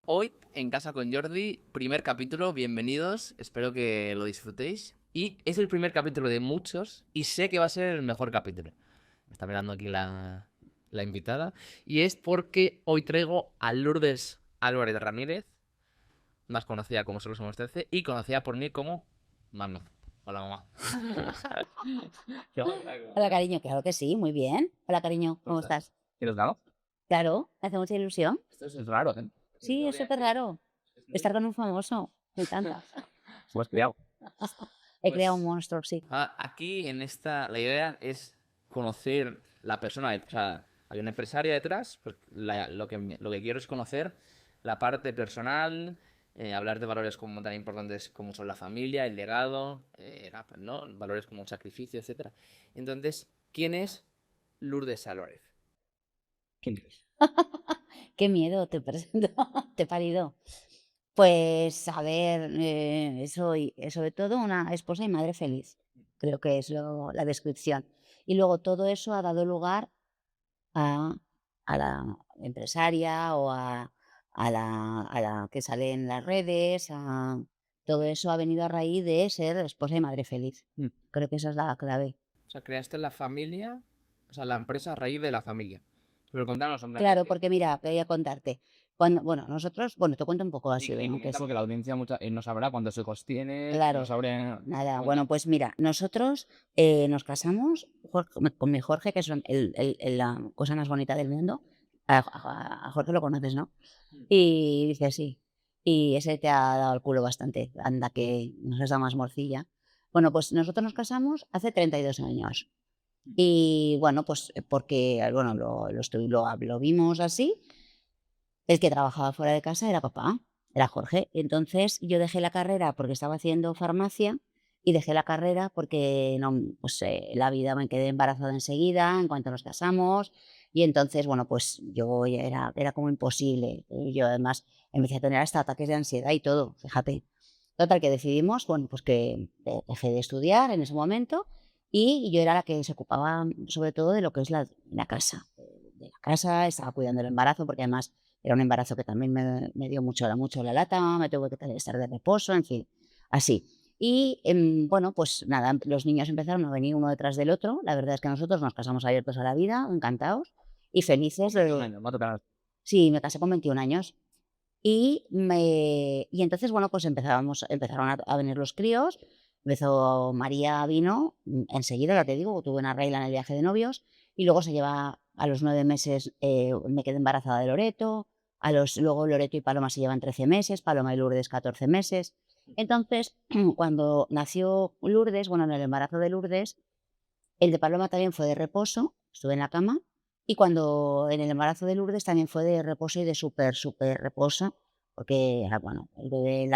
Hoy en Casa con Jordi, primer capítulo, bienvenidos, espero que lo disfrutéis. Y es el primer capítulo de muchos y sé que va a ser el mejor capítulo. Me está mirando aquí la invitada. Y es porque hoy traigo a Lourdes Álvarez Ramírez, más conocida como Solo Somos 13 y conocida por mí como Mami. Hola, mamá. ¿Qué Hola, cariño, claro que sí, muy bien. Hola, cariño, ¿cómo estás? estás? ¿Quieres nada? Claro, me hace mucha ilusión. Esto es raro, ¿eh? Sí, es súper raro estar con un famoso. Me encanta. Pues cuidado. He creado un Pues monstruo, sí. aquí en esta, la idea es conocer la persona, o sea, hay una empresaria detrás, pues lo que quiero es conocer la parte personal, hablar de valores como tan importantes como son la familia, el legado, ¿no? Valores como el sacrificio, etcétera. Entonces, ¿quién es Lourdes Álvarez? ¿Quién es? Qué miedo te presento, te he parido. Pues, a ver, soy sobre todo una esposa y madre feliz. Creo que es la descripción. Y luego todo eso ha dado lugar a, a la empresaria o a la que sale en las redes. Todo eso ha venido a raíz de ser esposa y madre feliz. Mm. Creo que esa es la clave. O sea, creaste la familia, o sea, la empresa a raíz de la familia. Pero contanos, hombre, Claro, porque mira, voy a contarte. Bueno, nosotros, bueno, te cuento un poco sí, así, que ¿no? Que comenta es, porque la audiencia no sabrá cuántos hijos tiene, no claro, sabrá. nada. Bueno, pues mira, nosotros nos casamos con mi Jorge, que es la cosa más bonita del mundo. A Jorge lo conoces, ¿no? Y dice, sí. Y ese te ha dado el culo bastante. Anda, que nos has dado más morcilla. Bueno, pues nosotros nos casamos hace 32 años. Y bueno, pues porque bueno, lo vimos así. El que trabajaba fuera de casa era papá, era Jorge. Entonces yo dejé la carrera porque estaba haciendo farmacia y dejé la carrera porque no, pues, la vida me quedé embarazada enseguida, en cuanto nos casamos. Y entonces, bueno, pues yo ya era como imposible. Y yo además empecé a tener hasta ataques de ansiedad y todo, fíjate. Total, que decidimos, bueno, pues que dejé de estudiar en ese momento y yo era la que se ocupaba sobre todo de lo que es la casa. De la casa, estaba cuidando el embarazo porque además era un embarazo que también me dio mucho la lata, me tuve que estar de reposo, en fin, así. Y bueno, pues nada, los niños empezaron a venir uno detrás del otro. La verdad es que nosotros nos casamos abiertos a la vida, encantados y felices. Sí, me casé con 21 años. Y entonces, bueno, pues empezaron a venir los críos. María vino enseguida, ya te digo, tuve una regla en el viaje de novios. Y luego se lleva a los 9 meses, me quedé embarazada de Loreto. Luego Loreto y Paloma se llevan 13 meses, Paloma y Lourdes 14 meses. Entonces, cuando nació Lourdes, bueno, en el embarazo de Lourdes, el de Paloma también fue de reposo, estuve en la cama. Y cuando en el embarazo de Lourdes también fue de reposo y de súper, súper reposo, porque, bueno, el bebé,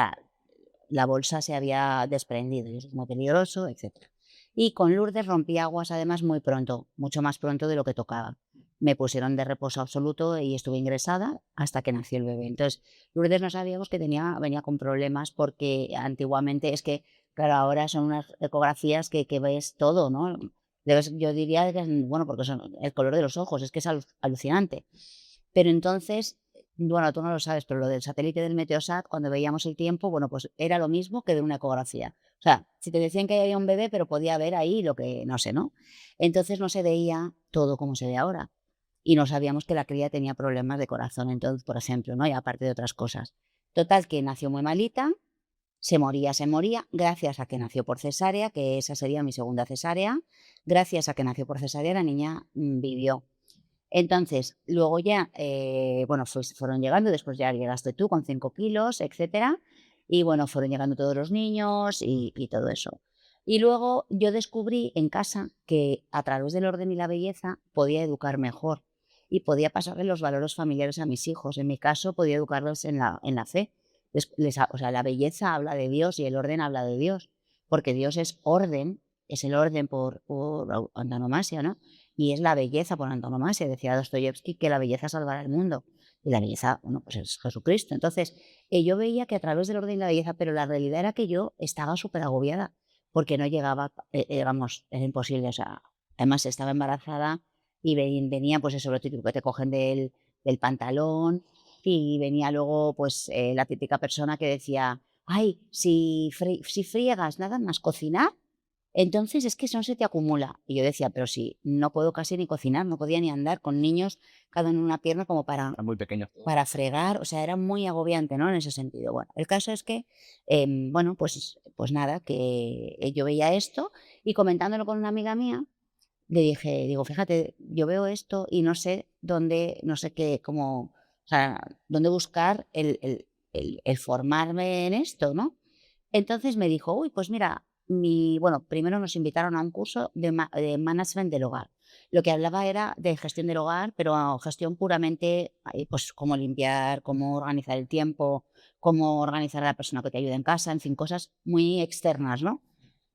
la bolsa se había desprendido y eso es muy peligroso, etcétera. Y con Lourdes rompí aguas además muy pronto, mucho más pronto de lo que tocaba. Me pusieron de reposo absoluto y estuve ingresada hasta que nació el bebé. Entonces, Lourdes no sabíamos que venía con problemas porque antiguamente es que, claro, ahora son unas ecografías que ves todo, ¿no? Yo diría que, bueno, porque son el color de los ojos, es que es alucinante. Pero entonces, bueno, tú no lo sabes, pero lo del satélite del Meteosat, cuando veíamos el tiempo, bueno, pues era lo mismo que de una ecografía. O sea, si te decían que había un bebé, pero podía haber ahí lo que, no sé, ¿no? Entonces no se veía todo como se ve ahora. Y no sabíamos que la cría tenía problemas de corazón, entonces, por ejemplo, ¿no? Y aparte de otras cosas. Total, que nació muy malita, se moría, gracias a que nació por cesárea, que esa sería mi segunda cesárea. Gracias a que nació por cesárea, la niña vivió. Entonces, luego ya, bueno, fueron llegando, después ya llegaste tú con 5 kilos, etcétera. Y bueno, fueron llegando todos los niños y todo eso. Y luego yo descubrí en casa que a través del orden y la belleza podía educar mejor y podía pasarle los valores familiares a mis hijos. En mi caso, podía educarlos en la fe. O sea, la belleza habla de Dios y el orden habla de Dios, porque Dios es orden, es el orden por antonomasia, ¿no? Y es la belleza por antonomasia. Decía Dostoyevsky que la belleza salvará el mundo. Y la belleza, bueno, pues es Jesucristo. Entonces, yo veía que a través del orden y la belleza, pero la realidad era que yo estaba súper agobiada porque no llegaba, vamos, era imposible. O sea, además estaba embarazada y venía, pues eso, lo típico que te cogen del pantalón. Y venía luego, pues, la típica persona que decía: "Ay, si friegas nada más cocinar, entonces es que eso no se te acumula". Y yo decía: "Pero si no puedo casi ni cocinar, no podía ni andar con niños, cada uno en una pierna como Están muy pequeños. para fregar", o sea, era muy agobiante, ¿no? En ese sentido. Bueno, el caso es que, bueno, pues nada, que yo veía esto y comentándolo con una amiga mía, le dije, digo: "Fíjate, yo veo esto y no sé dónde, no sé qué, cómo, o sea, dónde buscar el formarme en esto", ¿no? Entonces me dijo: "Uy, pues mira", bueno, primero nos invitaron a un curso de management del hogar. Lo que hablaba era de gestión del hogar, pero gestión puramente, pues cómo limpiar, cómo organizar el tiempo, cómo organizar a la persona que te ayuda en casa, en fin, cosas muy externas, ¿no?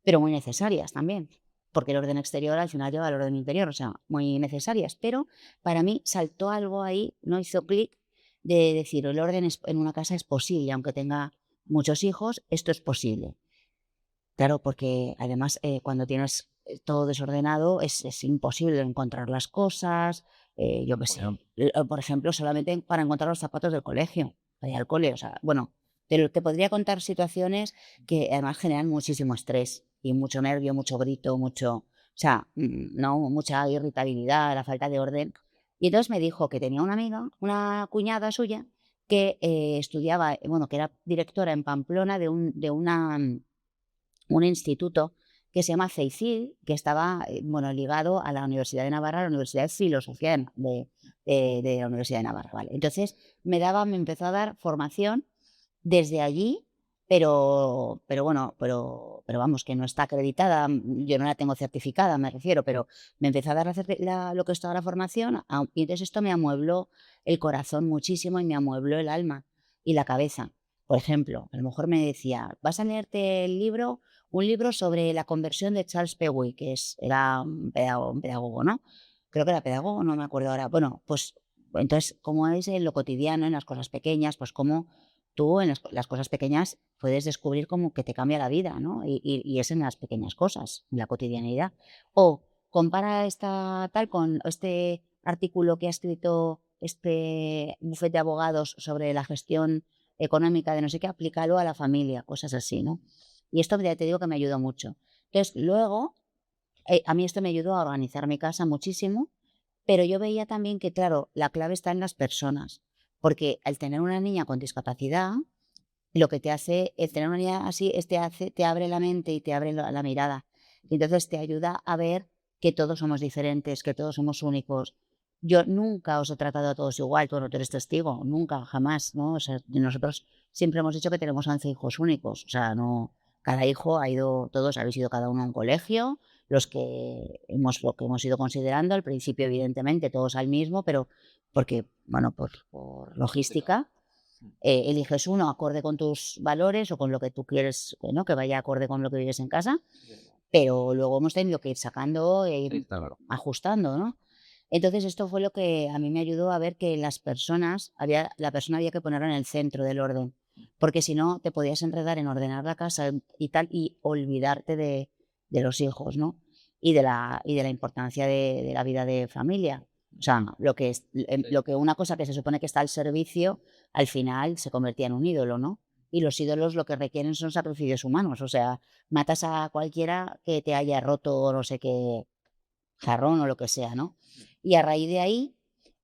Pero muy necesarias también, porque el orden exterior al final lleva al orden interior, o sea, muy necesarias. Pero para mí saltó algo ahí, no hizo clic de decir, el orden en una casa es posible, aunque tenga muchos hijos, esto es posible. Claro, porque además cuando tienes todo desordenado es imposible encontrar las cosas, yo qué sé. Bueno, Por ejemplo, solamente para encontrar los zapatos del colegio, para ir al cole. O sea, bueno, te podría contar situaciones que además generan muchísimo estrés y mucho nervio, mucho grito, mucho, o sea, no, mucha irritabilidad, la falta de orden. Y entonces me dijo que tenía una amiga, una cuñada suya, que estudiaba, bueno, que era directora en Pamplona un instituto que se llama CEICID, que estaba, bueno, ligado a la Universidad de Navarra, a la Universidad de Filosofía de la Universidad de Navarra, ¿vale? Entonces, me empezó a dar formación desde allí, pero bueno, pero vamos, que no está acreditada, yo no la tengo certificada, me refiero, pero me empezó a dar lo que es toda la formación, y entonces esto me amuebló el corazón muchísimo y me amuebló el alma y la cabeza. Por ejemplo, a lo mejor me decía: "Vas a leerte un libro sobre la conversión de Charles Pewee", que era un pedagogo, ¿no? Creo que era pedagogo, no me acuerdo ahora. Bueno, pues entonces, cómo es en lo cotidiano, en las cosas pequeñas, pues cómo tú en las cosas pequeñas puedes descubrir como que te cambia la vida, ¿no? Y es en las pequeñas cosas, en la cotidianidad. O compara esta tal con este artículo que ha escrito este bufete de abogados sobre la gestión económica de no sé qué, aplícalo a la familia, cosas así, ¿no? Y esto ya te digo que me ayudó mucho. Entonces, luego, a mí esto me ayudó a organizar mi casa muchísimo, pero yo veía también que, claro, la clave está en las personas, porque al tener una niña con discapacidad, lo que te hace, el tener una niña así, te abre la mente y te abre la mirada. Y entonces te ayuda a ver que todos somos diferentes, que todos somos únicos. Yo nunca os he tratado a todos igual, tú no eres testigo, nunca, jamás, ¿no? O sea, nosotros siempre hemos dicho que tenemos 11 hijos únicos, o sea, no, cada hijo ha ido, todos habéis ido cada uno a un colegio, lo que hemos ido considerando, al principio evidentemente todos al mismo, pero porque, bueno, por logística, eliges uno acorde con tus valores o con lo que tú quieres, ¿no? Que vaya acorde con lo que vives en casa, pero luego hemos tenido que ir sacando e ir sí, está claro. ajustando, ¿no? Entonces, esto fue lo que a mí me ayudó a ver que la persona había que ponerla en el centro del orden, porque si no te podías enredar en ordenar la casa y tal, y olvidarte de los hijos, ¿no? Y de la importancia de la vida de familia. O sea, lo que una cosa que se supone que está al servicio, al final se convertía en un ídolo, ¿no? Y los ídolos lo que requieren son sacrificios humanos, o sea, matas a cualquiera que te haya roto no sé qué jarrón o lo que sea, ¿no? Y a raíz de ahí,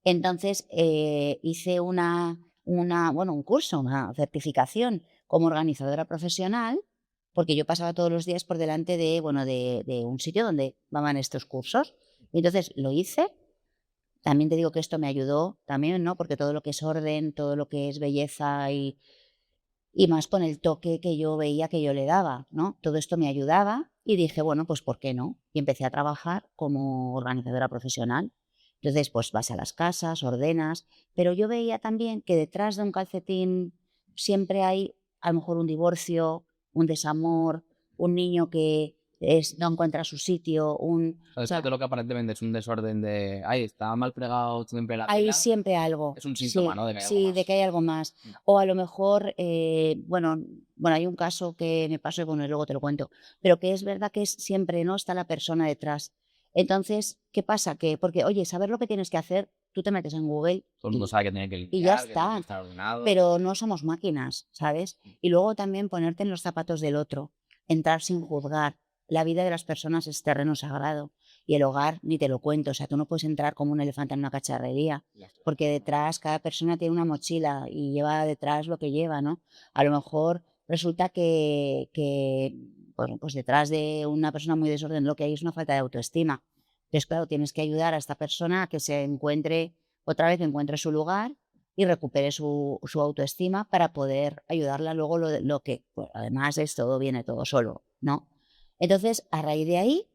entonces, hice bueno, un curso, una certificación como organizadora profesional, porque yo pasaba todos los días por delante bueno, de un sitio donde daban estos cursos. Y entonces lo hice. También te digo que esto me ayudó también, ¿no? Porque todo lo que es orden, todo lo que es belleza y más con el toque que yo veía que yo le daba, ¿no? Todo esto me ayudaba y dije, bueno, pues ¿por qué no? Y empecé a trabajar como organizadora profesional. Entonces, pues vas a las casas, ordenas, pero yo veía también que detrás de un calcetín siempre hay a lo mejor un divorcio, un desamor, un niño que no encuentra su sitio, O sea, o después de sea, lo que aparentemente es un desorden de, ay, está mal plegado siempre la hay tela, siempre algo, es un síntoma, sí, ¿no? De que hay algo sí, de que más. hay algo más. Mm. O a lo mejor, bueno, hay un caso que me pasó y bueno, y luego te lo cuento, pero que es verdad que siempre, ¿no? Está la persona detrás. Entonces, ¿qué pasa? Que, porque, oye, saber lo que tienes que hacer tú te metes en Google Todo el mundo sabe que tiene que y ya limpiar, que tiene que está. estar ordenado. Pero no somos máquinas, ¿sabes? Y luego también ponerte en los zapatos del otro, entrar sin juzgar. La vida de las personas es terreno sagrado y el hogar ni te lo cuento. O sea, tú no puedes entrar como un elefante en una cacharrería, porque detrás cada persona tiene una mochila y lleva detrás lo que lleva, ¿no? A lo mejor resulta que bueno, pues detrás de una persona muy desordenada lo que hay es una falta de autoestima. Entonces, claro, tienes que ayudar a esta persona a que se encuentre, otra vez encuentre su lugar y recupere su autoestima para poder ayudarla luego lo que, pues, además es todo, viene todo solo, ¿no? Entonces, a raíz de ahí,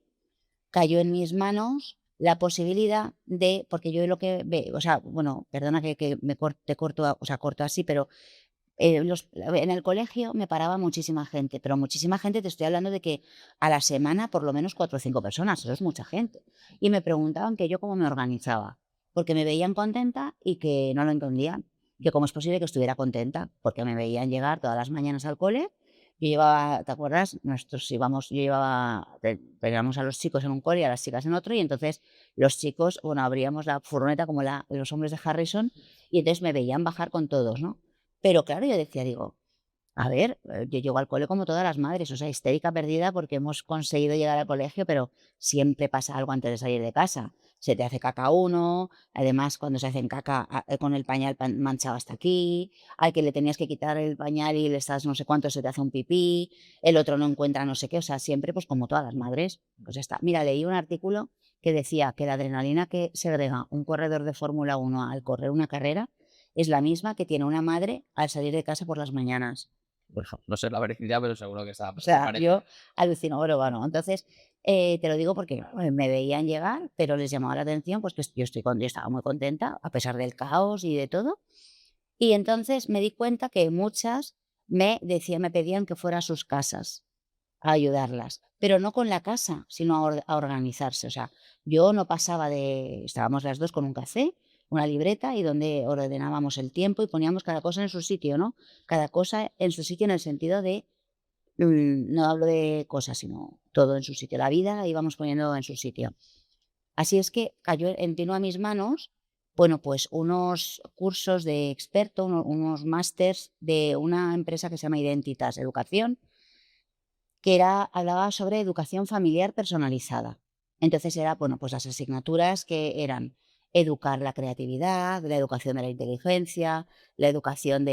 cayó en mis manos la posibilidad de, porque yo lo que ve, o sea, bueno, perdona que te corto, o sea, corto así, pero en el colegio me paraba muchísima gente, pero muchísima gente, te estoy hablando de que a la semana por lo menos 4 o 5 personas, eso es mucha gente. Y me preguntaban que yo cómo me organizaba, porque me veían contenta y que no lo entendían, que cómo es posible que estuviera contenta, porque me veían llegar todas las mañanas al cole. Yo llevaba, ¿te acuerdas? Nosotros íbamos, yo llevaba, teníamos a los chicos en un cole y a las chicas en otro, y entonces los chicos, bueno, abríamos la furgoneta como los hombres de Harrison, y entonces me veían bajar con todos, ¿no? Pero claro, yo decía, digo, a ver, yo llego al cole como todas las madres, o sea, histérica perdida porque hemos conseguido llegar al colegio, pero siempre pasa algo antes de salir de casa. Se te hace caca uno, además cuando se hacen caca con el pañal manchado hasta aquí, al que le tenías que quitar el pañal y le estás no sé cuánto, se te hace un pipí, el otro no encuentra no sé qué, o sea, siempre pues como todas las madres, pues ya está. Mira, leí un artículo que decía que la adrenalina que segrega un corredor de Fórmula 1 al correr una carrera es la misma que tiene una madre al salir de casa por las mañanas. Bueno, no sé la veracidad, pero seguro que O se sea, parece. yo alucino, pero bueno, entonces te lo digo porque me veían llegar, pero les llamaba la atención, pues que yo estaba muy contenta, a pesar del caos y de todo. Y entonces me di cuenta que muchas me pedían que fuera a sus casas a ayudarlas, pero no con la casa, sino a organizarse. O sea, yo no pasaba estábamos las dos con un café, una libreta y donde ordenábamos el tiempo y poníamos cada cosa en su sitio, ¿no? Cada cosa en su sitio en el sentido de, no hablo de cosas, sino todo en su sitio. La vida la íbamos poniendo en su sitio. Así es que cayó, vino a mis manos, bueno, pues unos cursos de experto, unos másters de una empresa que se llama Identitas Educación, que hablaba sobre educación familiar personalizada. Entonces era, bueno, pues las asignaturas que eran educar la creatividad, la educación de la inteligencia, la educación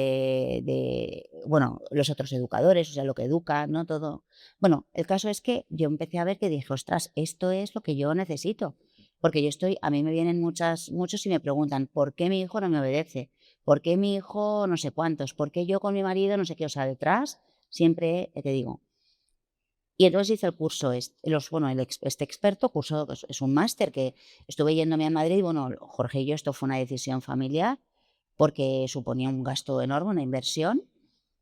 bueno, los otros educadores, o sea, lo que educa, ¿no? Todo. Bueno, el caso es que yo empecé a ver que dije, ostras, esto es lo que yo necesito. Porque a mí me vienen muchos y me preguntan, ¿por qué mi hijo no me obedece? ¿Por qué mi hijo no sé cuántos? ¿Por qué yo con mi marido no sé qué? O sea, detrás siempre te digo, y entonces hice el curso, bueno, este experto curso, es un máster que estuve yéndome a Madrid. Bueno, Jorge y yo, esto fue una decisión familiar porque suponía un gasto enorme, una inversión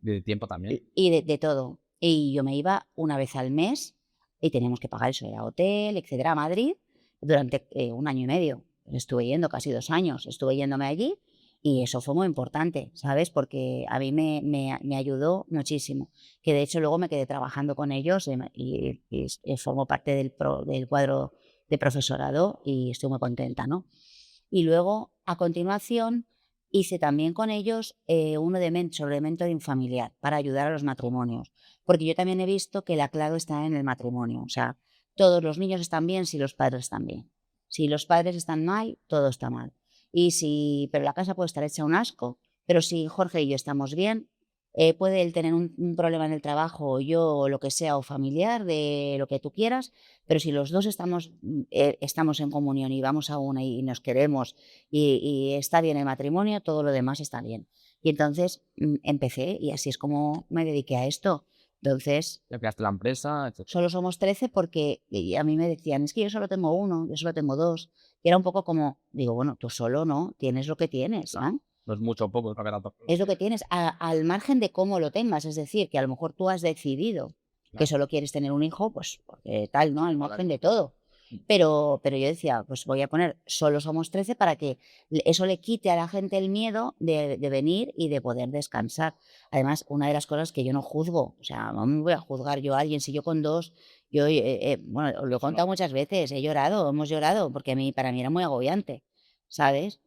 De tiempo también. y de todo. Y yo me iba una vez al mes y teníamos que pagar eso, era hotel, etcétera, a Madrid durante 1 año y medio. Estuve yendo casi 2 años, estuve yéndome allí y eso fue muy importante, ¿sabes? Porque a mí me ayudó muchísimo. Que de hecho luego me quedé trabajando con ellos y formo parte del cuadro de profesorado y estoy muy contenta, ¿no? Y luego, a continuación, hice también con ellos uno sobre mentoring familiar para ayudar a los matrimonios, porque yo también he visto que la clave está en el matrimonio. O sea, todos los niños están bien si los padres están bien. Si los padres están mal, todo está mal. Pero la casa puede estar hecha un asco, pero si Jorge y yo estamos bien, puede él tener un problema en el trabajo, o yo, o lo que sea, o familiar, de lo que tú quieras, pero si los dos estamos en comunión y vamos a una y nos queremos y está bien el matrimonio, todo lo demás está bien. Y entonces empecé y así es como me dediqué a esto. Entonces, Ya creaste la empresa, etcétera. solo somos 13 porque a mí me decían, es que yo solo tengo uno, yo solo tengo dos. Y era un poco como, digo, bueno, tú solo no, tienes lo que tienes, Claro. ¿no? No es mucho o poco, es lo que da Es lo que tienes, al margen de cómo lo tengas. Es decir, que a lo mejor tú has decidido que Claro. solo quieres tener un hijo, pues porque tal, ¿no? Al margen de todo. Mm. Pero yo decía, pues voy a poner solo somos 13 para que eso le quite a la gente el miedo de venir y de poder descansar. Además, una de las cosas que yo no juzgo, o sea, no me voy a juzgar yo a alguien, si yo con dos, bueno, lo he contado muchas veces, he llorado, hemos llorado, porque para mí era muy agobiante, ¿sabes?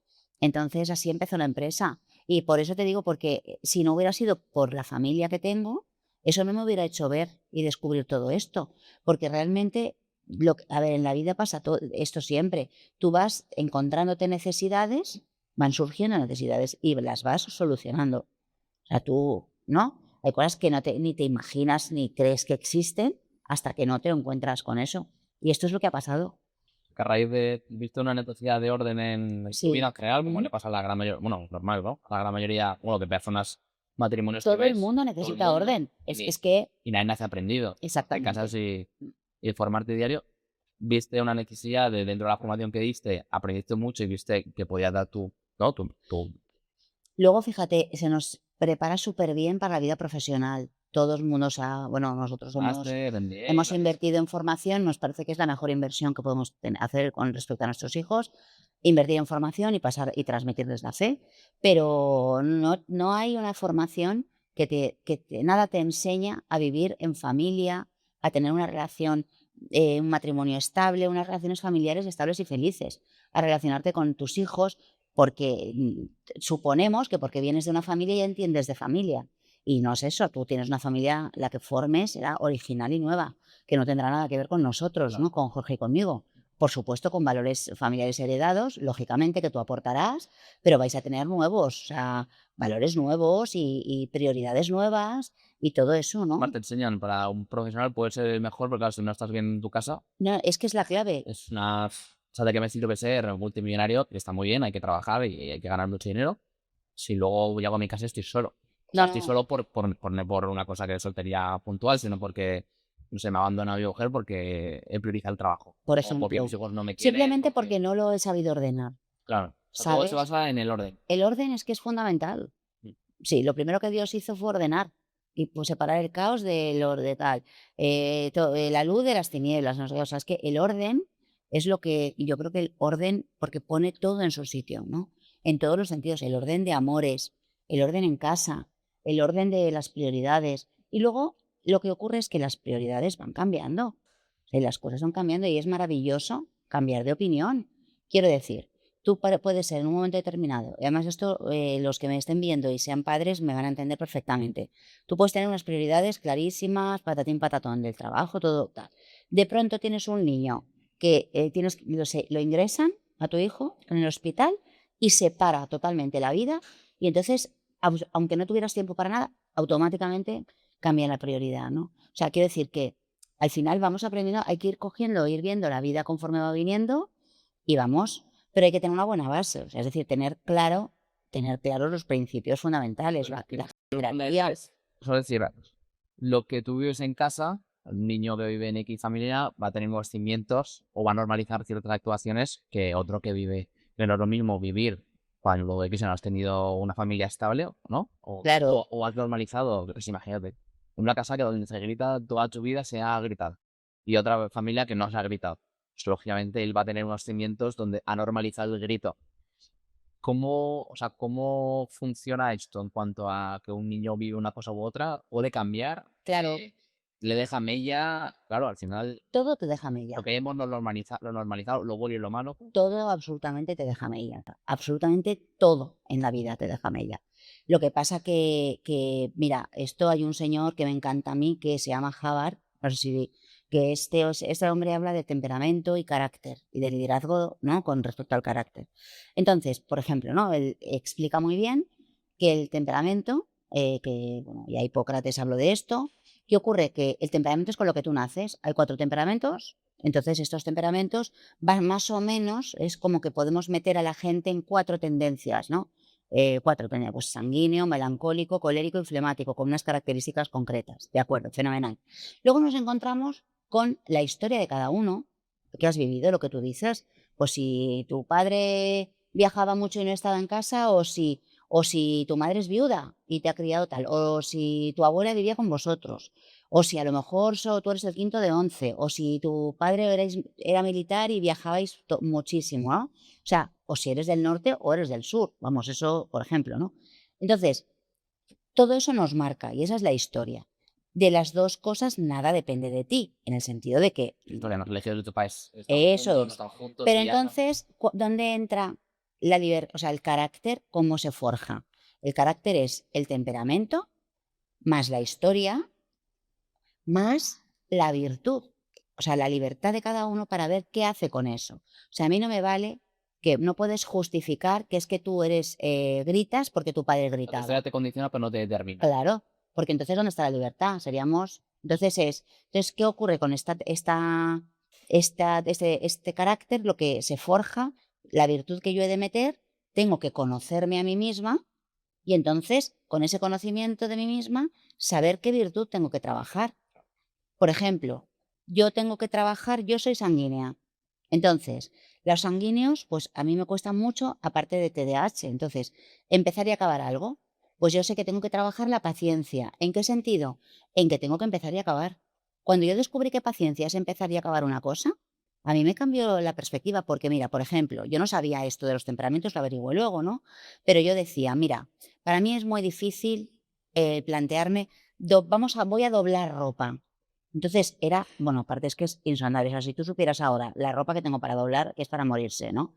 Entonces así empezó la empresa. Y por eso te digo, porque si no hubiera sido por la familia que tengo, eso no me hubiera hecho ver y descubrir todo esto. Porque realmente, a ver, en la vida pasa todo esto siempre. Tú vas encontrándote necesidades, van surgiendo necesidades y las vas solucionando. O sea, tú, ¿no? Hay cosas que ni te imaginas ni crees que existen hasta que no te encuentras con eso. Y esto es lo que ha pasado. Que a raíz de, viste una necesidad de orden en tu vida Sí. en general, como le pasa a la gran mayoría, bueno, normal, ¿no? A la gran mayoría, bueno, de personas, matrimonios que Todo el ves, mundo todo el necesita mundo, orden. y, Es que, y nadie nace aprendido. Te exactamente. casas y formarte diario. Viste una necesidad de dentro de la formación que diste, aprendiste mucho y viste que podías dar ¿no? Luego, fíjate, se nos prepara súper bien para la vida profesional. Todo el mundo, bueno, nosotros máster, MBA, hemos invertido en formación, nos parece que es la mejor inversión que podemos hacer con respecto a nuestros hijos, invertir en formación y pasar y transmitirles la fe, pero no hay una formación nada te enseña a vivir en familia, a tener una relación, un matrimonio estable, unas relaciones familiares estables y felices, a relacionarte con tus hijos, porque suponemos que porque vienes de una familia ya entiendes de familia. Y no es eso, tú tienes una familia, la que formes será original y nueva, que no tendrá nada que ver con nosotros, ¿no? Con Jorge y conmigo. Por supuesto, con valores familiares heredados, lógicamente, que tú aportarás, pero vais a tener nuevos, o sea, valores nuevos y prioridades nuevas y todo eso, ¿no? Más te enseñan para un profesional puede ser el mejor, porque claro, si no estás bien en tu casa, No, es que es la clave. es una... O sea, ¿de qué me sirve ser multimillonario? Que está muy bien, hay que trabajar y hay que ganar mucho dinero. Si luego llego a mi casa estoy solo. O sea, No, estoy no, solo no por una cosa que es soltería puntual, sino porque, no sé, me abandona mi mujer porque he priorizado el trabajo. por O porque ejemplo. mis hijos no me quieren. Simplemente porque no lo he sabido ordenar, Claro. O sea, todo se ¿sabes? basa en el orden. El orden es que es fundamental. Mm. Sí, lo primero que Dios hizo fue ordenar y pues separar el caos del orden tal, la luz de las tinieblas, no sé, o sea, es que el orden es lo que yo creo que el orden, porque pone todo en su sitio, ¿no? En todos los sentidos, el orden de amores, el orden en casa, el orden de las prioridades. Y luego lo que ocurre es que las prioridades van cambiando, o sea, las cosas van cambiando y es maravilloso cambiar de opinión. Quiero decir, tú puedes ser en un momento determinado, y además esto los que me estén viendo y sean padres me van a entender perfectamente. Tú puedes tener unas prioridades clarísimas, patatín patatón del trabajo, todo tal. De pronto tienes un niño que lo ingresan a tu hijo en el hospital y se para totalmente la vida y entonces, aunque no tuvieras tiempo para nada, automáticamente cambia la prioridad, ¿no? O sea, quiero decir que al final vamos aprendiendo, hay que ir cogiendo, ir viendo la vida conforme va viniendo y vamos, pero hay que tener una buena base, o sea, es decir, tener claros los principios fundamentales, la jerarquía. Es decir, lo que tú vives en casa, el niño que vive en X familia va a tener unos cimientos o va a normalizar ciertas actuaciones que otro que vive. Que no es lo mismo vivir cuando X no has tenido una familia estable, ¿no? Claro. O has normalizado, pues imagínate, en una casa que donde se grita toda tu vida se ha gritado y otra familia que no se ha gritado. Pues, lógicamente él va a tener unos cimientos donde ha normalizado el grito. ¿Cómo funciona esto en cuanto a que un niño vive una cosa u otra? ¿Puede cambiar? Claro, ¿Le deja mella? Claro, al final, todo te deja mella. lo que hemos normalizado, lo bueno y lo malo. Todo absolutamente te deja mella. Absolutamente todo en la vida te deja mella. Lo que pasa mira, esto hay un señor que me encanta a mí que se llama Havard, no sé si que este hombre habla de temperamento y carácter y de liderazgo, ¿no? Con respecto al carácter. Entonces, por ejemplo, ¿no? Él explica muy bien que el temperamento, bueno, ya Hipócrates habló de esto. ¿Qué ocurre? Que el temperamento es con lo que tú naces. Hay 4 temperamentos. Entonces, estos temperamentos van más o menos, es como que podemos meter a la gente en 4 tendencias, ¿no? 4 tendencias, pues sanguíneo, melancólico, colérico y flemático, con unas características concretas. De acuerdo, fenomenal. Luego nos encontramos con la historia de cada uno, que has vivido, lo que tú dices. Pues si tu padre viajaba mucho y no estaba en casa, o si tu madre es viuda y te ha criado tal, o si tu abuela vivía con vosotros, o si a lo mejor tú eres el quinto de 11, o si tu padre era militar y viajabais muchísimo, ¿no? O sea, o si eres del norte o eres del sur, vamos, eso por ejemplo, ¿no? Entonces, todo eso nos marca y esa es la historia. De las dos cosas nada depende de ti, en el sentido de que Historia, no has elegido de tu país. eso es. Están juntos Pero y ya. entonces, ¿dónde entra o sea, el carácter, ¿cómo se forja? El carácter es el temperamento, más la historia, más la virtud. O sea, la libertad de cada uno para ver qué hace con eso. O sea, a mí no me vale que no puedes justificar que es que tú gritas porque tu padre La historia gritaba. te condiciona, pero no te determina. Claro, porque entonces ¿dónde está la libertad? Entonces, ¿qué ocurre con este carácter? Lo que se forja, la virtud que yo he de meter, tengo que conocerme a mí misma y entonces, con ese conocimiento de mí misma, saber qué virtud tengo que trabajar. Por ejemplo, yo soy sanguínea. Entonces, los sanguíneos, pues a mí me cuesta mucho, aparte de TDAH. Entonces, empezar y acabar algo, pues yo sé que tengo que trabajar la paciencia. ¿En qué sentido? En que tengo que empezar y acabar. Cuando yo descubrí que paciencia es empezar y acabar una cosa, a mí me cambió la perspectiva, porque mira, por ejemplo, yo no sabía esto de los temperamentos, lo averigué luego, ¿no? Pero yo decía, mira, para mí es muy difícil plantearme, voy a doblar ropa. Entonces bueno, aparte es que es insondable. O sea, si tú supieras ahora la ropa que tengo para doblar, que es para morirse, ¿no?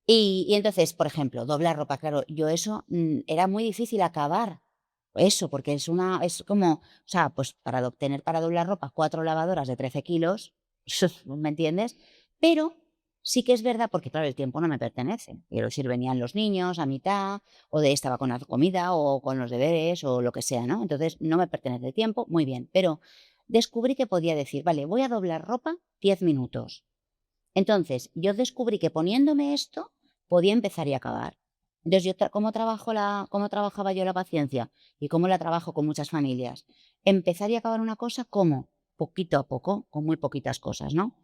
Y entonces, por ejemplo, doblar ropa, claro, yo eso era muy difícil acabar. Eso, porque es como, o sea, pues para doblar ropa, 4 lavadoras de 13 kilos, ¿me entiendes? Pero sí que es verdad, porque claro, el tiempo no me pertenece. Quiero decir, venían los niños a mitad, estaba con la comida, o con los deberes, o lo que sea, ¿no? Entonces, no me pertenece el tiempo, muy bien. Pero descubrí que podía decir, vale, voy a doblar ropa 10 minutos. Entonces, yo descubrí que poniéndome esto, podía empezar y acabar. Entonces, ¿cómo trabajaba yo la paciencia? Y cómo la trabajo con muchas familias. Empezar y acabar una cosa, ¿cómo? Poquito a poco, con muy poquitas cosas, ¿no?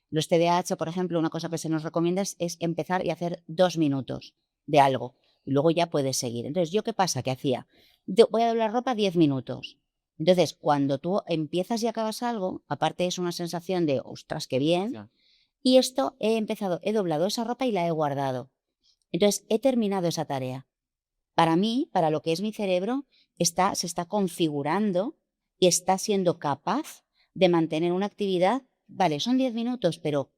Los TDAH, por ejemplo, una cosa que se nos recomienda es empezar y hacer 2 minutos de algo. Y luego ya puedes seguir. Entonces, ¿yo qué pasa? ¿Qué hacía? Voy a doblar ropa 10 minutos. Entonces, cuando tú empiezas y acabas algo, aparte es una sensación de, ostras, qué bien. Y esto he doblado esa ropa y la he guardado. Entonces, he terminado esa tarea. Para mí, para lo que es mi cerebro, se está configurando y está siendo capaz de mantener una actividad. Vale, son 10 minutos, pero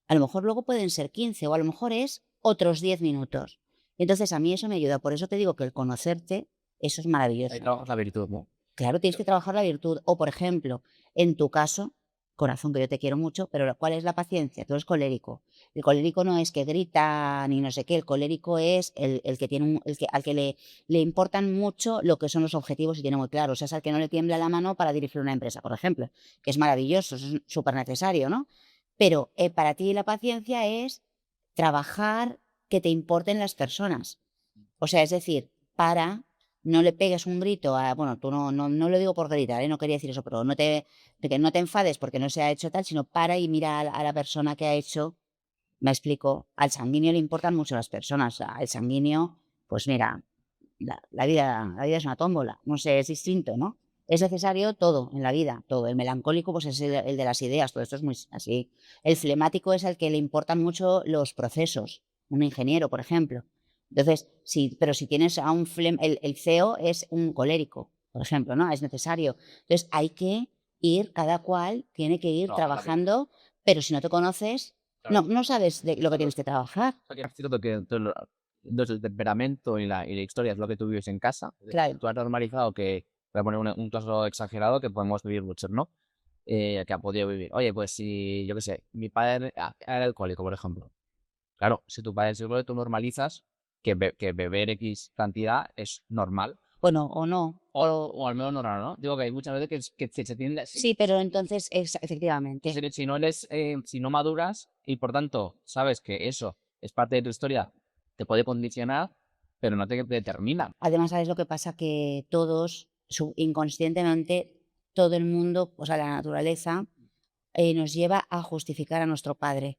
a lo mejor luego pueden ser 15 o a lo mejor es otros 10 minutos. Entonces, a mí eso me ayuda. Por eso te digo que el conocerte, eso es Ahí maravilloso. trabajas la virtud, ¿no? Claro, tienes que trabajar la virtud. O, por ejemplo, en tu caso, corazón, que yo te quiero mucho, pero ¿cuál es la paciencia? Tú eres colérico. El colérico no es que grita ni no sé qué. El colérico es el que tiene al que le importan mucho lo que son los objetivos y tiene muy claro. O sea, es al que no le tiembla la mano para dirigir una empresa, por ejemplo, que es maravilloso, es súper necesario, ¿no? Pero para ti la paciencia es trabajar que te importen las personas. O sea, es decir, no le pegues un grito bueno, tú no lo digo por gritar, no quería decir eso, pero que no te enfades porque no se ha hecho tal, sino para y mira a la persona que ha hecho. Me explico, al sanguíneo le importan mucho las personas. Al sanguíneo, pues mira, la vida es una tómbola, no sé, es distinto, ¿no? Es necesario todo en la vida, todo. El melancólico, pues es el de las ideas, todo esto es muy así. El flemático es al que le importan mucho los procesos, un ingeniero, por ejemplo. Entonces, sí, pero si tienes a el CEO es un colérico, por ejemplo, ¿no? Es necesario. Entonces, hay que cada cual tiene que ir Trabajar la virtud. trabajando, pero si no te conoces, Claro. no sabes de lo que tienes que trabajar. O sea, que es cierto que desde el temperamento y la historia es lo que tú vives en casa. Es decir, Claro. tú has normalizado que, voy a poner un caso exagerado, que podemos vivir muchos, ¿no? Que ha podido vivir. Oye, pues si, yo qué sé, mi padre era alcohólico, por ejemplo. Claro, si tu padre es alcohólico, tú normalizas que beber X cantidad es normal. Bueno, o no. O al menos normal, ¿no? Digo que hay muchas veces que se tiende así. Sí, pero entonces, efectivamente. Si no maduras y por tanto sabes que eso es parte de tu historia, te puede condicionar, pero no te determina. Además, ¿sabes lo que pasa? Que todos, inconscientemente, todo el mundo, o sea, la naturaleza, nos lleva a justificar a nuestro padre.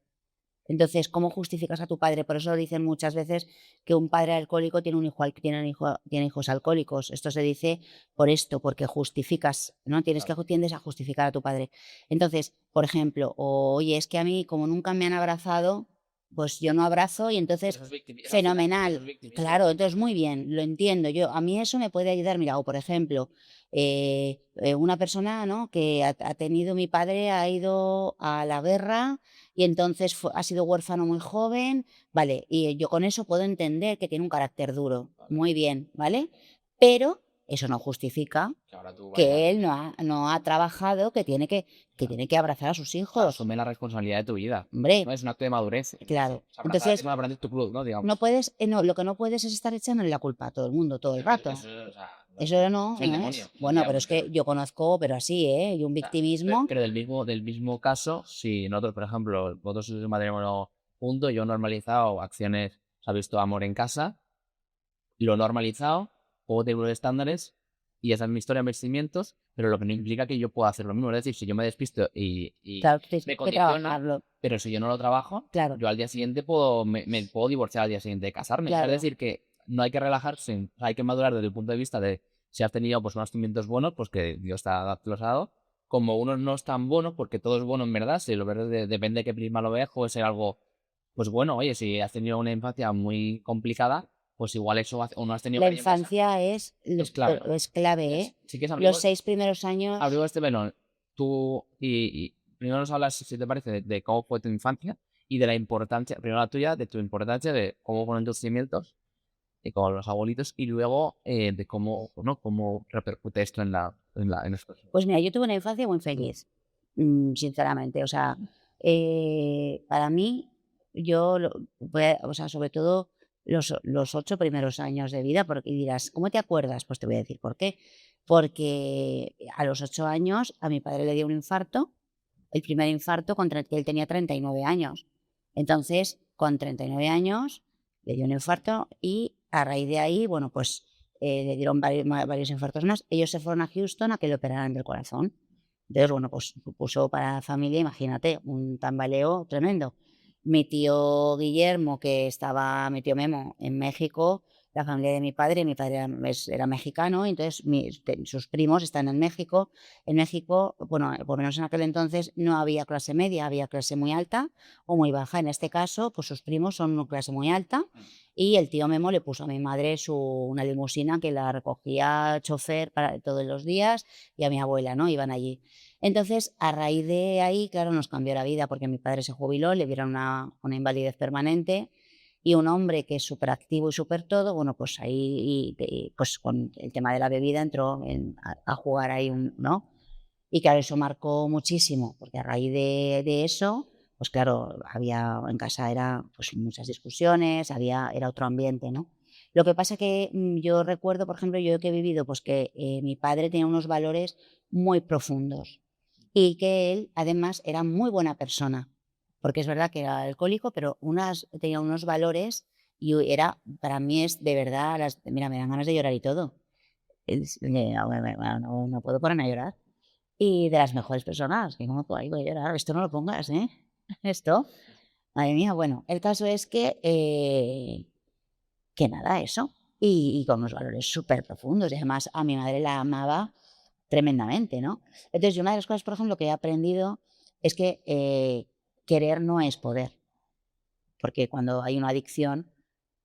Entonces, ¿cómo justificas a tu padre? Por eso dicen muchas veces que un padre alcohólico tiene hijos alcohólicos. Esto se dice por esto, porque justificas, ¿no? Tiendes a justificar a tu padre. Entonces, por ejemplo, oye, es que a mí, como nunca me han abrazado, pues yo no abrazo y entonces fenomenal. Claro, entonces muy bien, lo entiendo. A mí eso me puede ayudar. Mira, o por ejemplo, una persona, ¿no? que ha tenido, mi padre ha ido a la guerra y entonces ha sido huérfano muy joven, vale, y yo con eso puedo entender que tiene un carácter duro, muy bien, ¿vale? Pero eso no justifica que él no ha trabajado, que tiene que abrazar a sus hijos. Asume la responsabilidad de tu vida. Hombre, ¿No? Es un acto de madurez. claro. Abrazar Entonces, es abrazar tu cruz, ¿no? Digamos. no puedes, lo que no puedes es estar echándole la culpa a todo el mundo todo el rato. Eso, o sea, Eso no, es el no demonio. es. Bueno, pero es que yo conozco, pero así, ¿eh? Y un victimismo. Pero del mismo caso, si nosotros, por ejemplo, vosotros sois un matrimonio junto, yo he normalizado acciones, se ha visto amor en casa, lo he normalizado, juego de estándares, y esa es mi historia en vencimientos, pero lo que no implica que yo pueda hacer lo mismo. Es decir, si yo me despisto y Claro, tienes me que condiciona, trabajarlo. pero si yo no lo trabajo, Claro, yo al día siguiente me puedo divorciar al día siguiente de casarme. claro. Es decir, que no hay que relajarse, hay que madurar desde el punto de vista de si has tenido pues unos cimientos buenos, pues que Dios te ha dado, como unos no están buenos, porque todo es bueno en verdad, si lo ves depende de qué prisma lo veas, puede ser algo, pues bueno, oye, si has tenido una infancia muy complicada, pues igual eso o no has tenido La cariño en casa, infancia es clave. clave, ¿eh? Si quieres, Los 6 primeros años. abrimos este melón. Tú y primero nos hablas, si te parece, de cómo fue tu infancia y de la importancia, primero la tuya, de tu importancia, de cómo fueron tus cimientos y con los abuelitos, y luego de cómo, ¿no? Cómo repercute esto en los próximos. Pues mira, yo tuve una infancia muy feliz, sinceramente. O sea, para mí, o sea, sobre todo los 8 primeros años de vida, porque y dirás, ¿cómo te acuerdas? Pues te voy a decir por qué. Porque a los 8 años a mi padre le dio un infarto, el primer infarto contra el que él tenía 39 años. Entonces, con 39 años le dio un infarto y a raíz de ahí, bueno, pues le dieron varios infartos más. Ellos se fueron a Houston a que le operaran del corazón. Entonces, bueno, pues supuso para la familia, imagínate, un tambaleo tremendo. Mi tío Guillermo, mi tío Memo, en México, la familia de mi padre era mexicano, entonces sus primos están en México. En México, bueno, por lo menos en aquel entonces, no había clase media, había clase muy alta o muy baja. En este caso, pues sus primos son una clase muy alta y el tío Memo le puso a mi madre una limusina que la recogía chofer para todos los días y a mi abuela, ¿no? Iban allí. Entonces, a raíz de ahí, claro, nos cambió la vida porque mi padre se jubiló, le dieron una invalidez permanente y un hombre que es súper activo y súper todo, bueno, pues ahí, pues con el tema de la bebida entró a jugar ahí, ¿no? Y claro, eso marcó muchísimo, porque a raíz de eso, pues claro, en casa era pues muchas discusiones, era otro ambiente, ¿no? Lo que pasa que yo recuerdo, por ejemplo, yo que he vivido, pues que mi padre tenía unos valores muy profundos y que él además era muy buena persona, porque es verdad que era alcohólico, pero tenía unos valores y para mí es de verdad, mira, me dan ganas de llorar y todo. No puedo ponerme a llorar. Y de las mejores personas, que como voy a llorar, esto no lo pongas, ¿eh? Esto, madre mía, bueno, el caso es que nada, eso, y con unos valores súper profundos, y además a mi madre la amaba tremendamente, ¿no? Entonces, yo una de las cosas, por ejemplo, que he aprendido es que querer no es poder, porque cuando hay una adicción,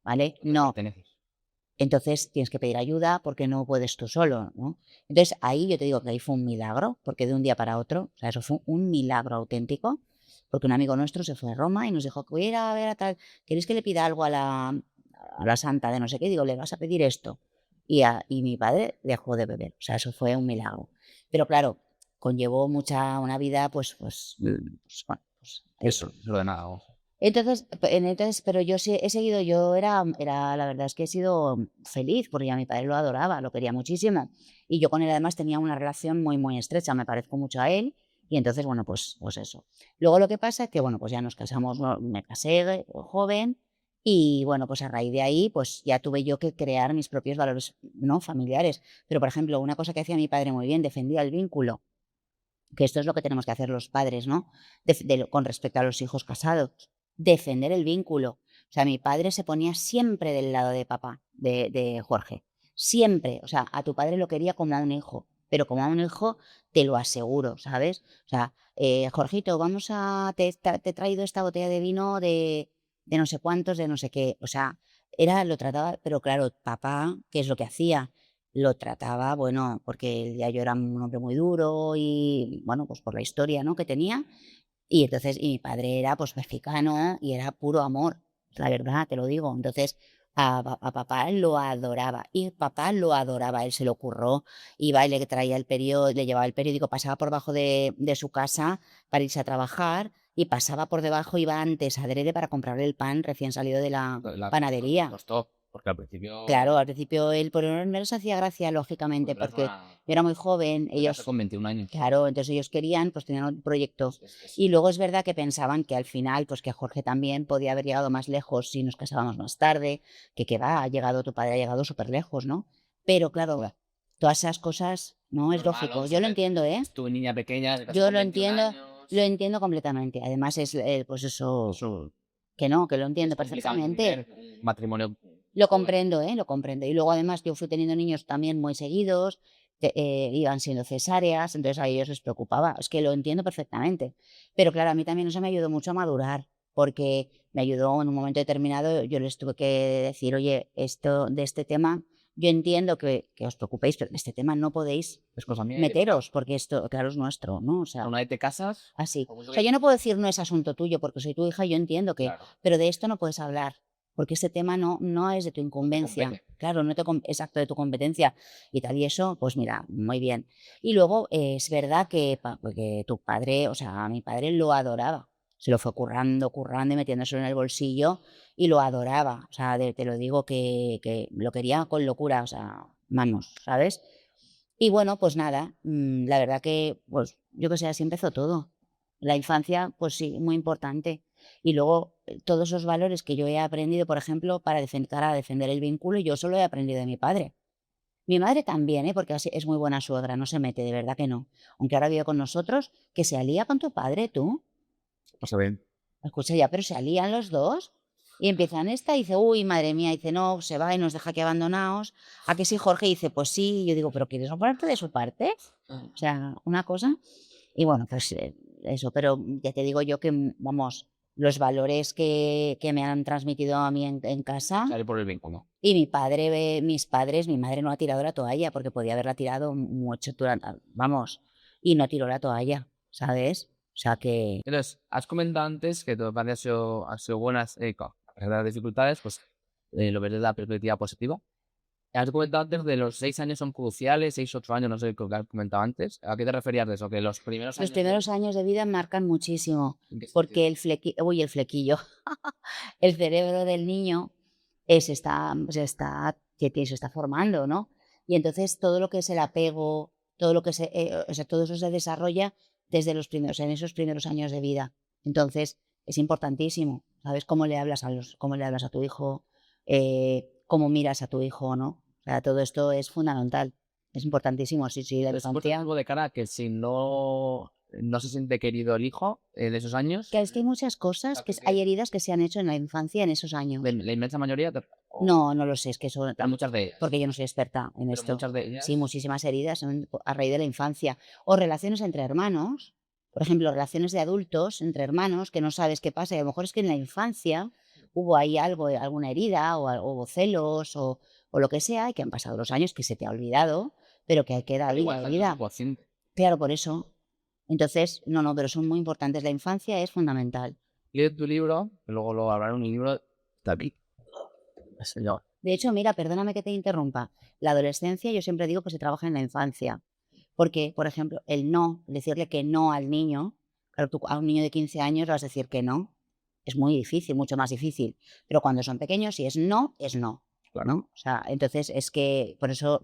¿vale? No, Perteneces. entonces tienes que pedir ayuda porque no puedes tú solo, ¿no? Entonces ahí yo te digo que ahí fue un milagro, porque de un día para otro, o sea, eso fue un milagro auténtico, porque un amigo nuestro se fue a Roma y nos dijo que voy a ir a ver a tal, ¿queréis que le pida algo a la santa de no sé qué? Digo, le vas a pedir esto. Y mi padre dejó de beber, o sea, eso fue un milagro. Pero claro, conllevó una vida, bueno, pues eso. Eso de nada. Vamos. Entonces, pero yo sí he seguido, la verdad es que he sido feliz, porque a mi padre lo adoraba, lo quería muchísimo. Y yo con él además tenía una relación muy, muy estrecha, me parezco mucho a él. Y entonces, bueno, pues eso. Luego lo que pasa es que, bueno, pues ya nos casamos, me casé joven y, bueno, pues a raíz de ahí, pues ya tuve yo que crear mis propios valores, ¿no? Familiares. Pero, por ejemplo, una cosa que hacía mi padre muy bien, defendía el vínculo, que esto es lo que tenemos que hacer los padres, ¿no? Con respecto a los hijos casados, defender el vínculo. O sea, mi padre se ponía siempre del lado de papá, de Jorge, siempre. O sea, a tu padre lo quería como a un hijo, pero como a un hijo te lo aseguro, ¿sabes? O sea, Jorgito, te he traído esta botella de vino de no sé cuántos, de no sé qué. O sea, lo trataba, pero claro, papá, ¿qué es lo que hacía? Lo trataba, bueno, porque ya yo era un hombre muy duro y, bueno, pues por la historia, ¿no?, que tenía. Y entonces, y mi padre era pues mexicano y era puro amor, la verdad, te lo digo. Entonces, a papá lo adoraba y papá lo adoraba, él se lo curró, iba y le traía el periódico, le llevaba el periódico, pasaba por debajo de su casa para irse a trabajar y pasaba por debajo, iba antes adrede para comprarle el pan recién salido de la panadería. Costó, porque al principio Claro, al principio él, pero no les hacía gracia, lógicamente, eras porque una... yo era muy joven, empezaste ellos, con 21 años. claro, entonces ellos querían, pues tenían un proyecto. Es- Y luego es verdad que pensaban que al final, pues que Jorge también podía haber llegado más lejos si nos casábamos más tarde, que va, ha llegado, tu padre ha llegado súper lejos, ¿no? Pero claro, todas esas cosas, no es normal, lógico. ¿no? Yo lo entiendo, ¿eh? Es tu niña pequeña, te casas Yo con 21 años. lo entiendo completamente. Además es, pues eso, que no, que lo entiendo Es complicado perfectamente. entender un matrimonio Lo joven. comprendo, lo comprendo. Y luego además yo fui teniendo niños también muy seguidos, que iban siendo cesáreas, entonces a ellos les preocupaba. Es que lo entiendo perfectamente. Pero claro, a mí también eso me ayudó mucho a madurar, porque me ayudó en un momento determinado, yo les tuve que decir, oye, esto de este tema, yo entiendo que os preocupéis, pero en este tema no podéis Es cosa mía. meteros, porque esto, claro, es nuestro, ¿no? O sea, Una vez te casas, así. por mucho O sea, que... yo no puedo decir no es asunto tuyo porque soy tu hija, yo entiendo que, Claro, pero de esto no puedes hablar, porque este tema no es de tu no te incumbencia. compete. Claro, no te exacto de tu competencia y tal, y eso, pues mira, muy bien. Y luego es verdad que tu padre, o sea, mi padre lo adoraba. Se lo fue currando, currando y metiéndoselo en el bolsillo y lo adoraba. O sea, te lo digo que lo quería con locura, o sea, manos, ¿sabes? Y bueno, pues nada, la verdad que, pues yo que sé, así empezó todo. La infancia, pues sí, muy importante. Y luego todos esos valores que yo he aprendido, por ejemplo, para defender el vínculo, yo solo he aprendido de mi padre. Mi madre también, ¿eh? Porque así es muy buena suegra, no se mete, de verdad que no. Aunque ahora vive con nosotros, que se alía con tu padre, tú. No se ven. Escucha ya, pero se alían los dos. Y empiezan esta y dice, uy, madre mía, dice, no, se va y nos deja aquí abandonados. ¿A que sí, Jorge? Y dice, pues sí. Y yo digo, ¿pero quieres no ponerte de su parte? O sea, una cosa. Y bueno, pues eso, pero ya te digo yo que, vamos, los valores que me han transmitido a mí en casa. Sale por el vínculo. Y mis padres, mi madre no ha tirado la toalla porque podía haberla tirado mucho, vamos, y no tiró la toalla, ¿sabes? O sea que, Entonces, has comentado antes que tu padre ha sido buenas, a pesar de las dificultades, pues lo ves desde la perspectiva positiva. Has comentado antes de los 6 años son cruciales, 6, 8 años, no sé qué has comentado antes. ¿A qué te referías de eso? Que los primeros los años... primeros años de vida marcan muchísimo, ¿En qué sentido? porque el flequillo, el cerebro del niño se está formando, ¿no? Y entonces todo lo que es el apego, todo lo que o sea, todo eso se desarrolla desde en esos primeros años de vida. Entonces es importantísimo, ¿sabes? Cómo le hablas a tu hijo, cómo miras a tu hijo, ¿no? O sea, todo esto es fundamental, es importantísimo, sí, sí, la Entonces, ¿has puesto infancia. algo de cara a que si no se siente querido el hijo de esos años, Que es que hay muchas cosas, hay heridas que se han hecho en la infancia en esos años. la inmensa mayoría, No, no lo sé, es que eso, hay muchas de ellas, porque yo no soy experta en pero esto. muchas de Sí, ellas... muchísimas heridas son a raíz de la infancia. O relaciones entre hermanos, por ejemplo, relaciones de adultos entre hermanos que no sabes qué pasa. Y a lo mejor es que en la infancia hubo ahí algo, alguna herida o hubo celos o lo que sea, y que han pasado los años que se te ha olvidado, pero que queda Pero ahí igual la está en tu herida. subconsciente. Claro, por eso. Entonces, no, pero son muy importantes. La infancia es fundamental. Lee tu libro, que luego lo hablaré en un libro, David. Señor. De hecho, mira, perdóname que te interrumpa. La adolescencia yo siempre digo que se trabaja en la infancia. Porque, por ejemplo, el no, decirle que no al niño, claro, tú a un niño de 15 años le vas a decir que no. Es muy difícil, mucho más difícil. Pero cuando son pequeños, si es no, es no. Claro. ¿No? O sea, entonces es que por eso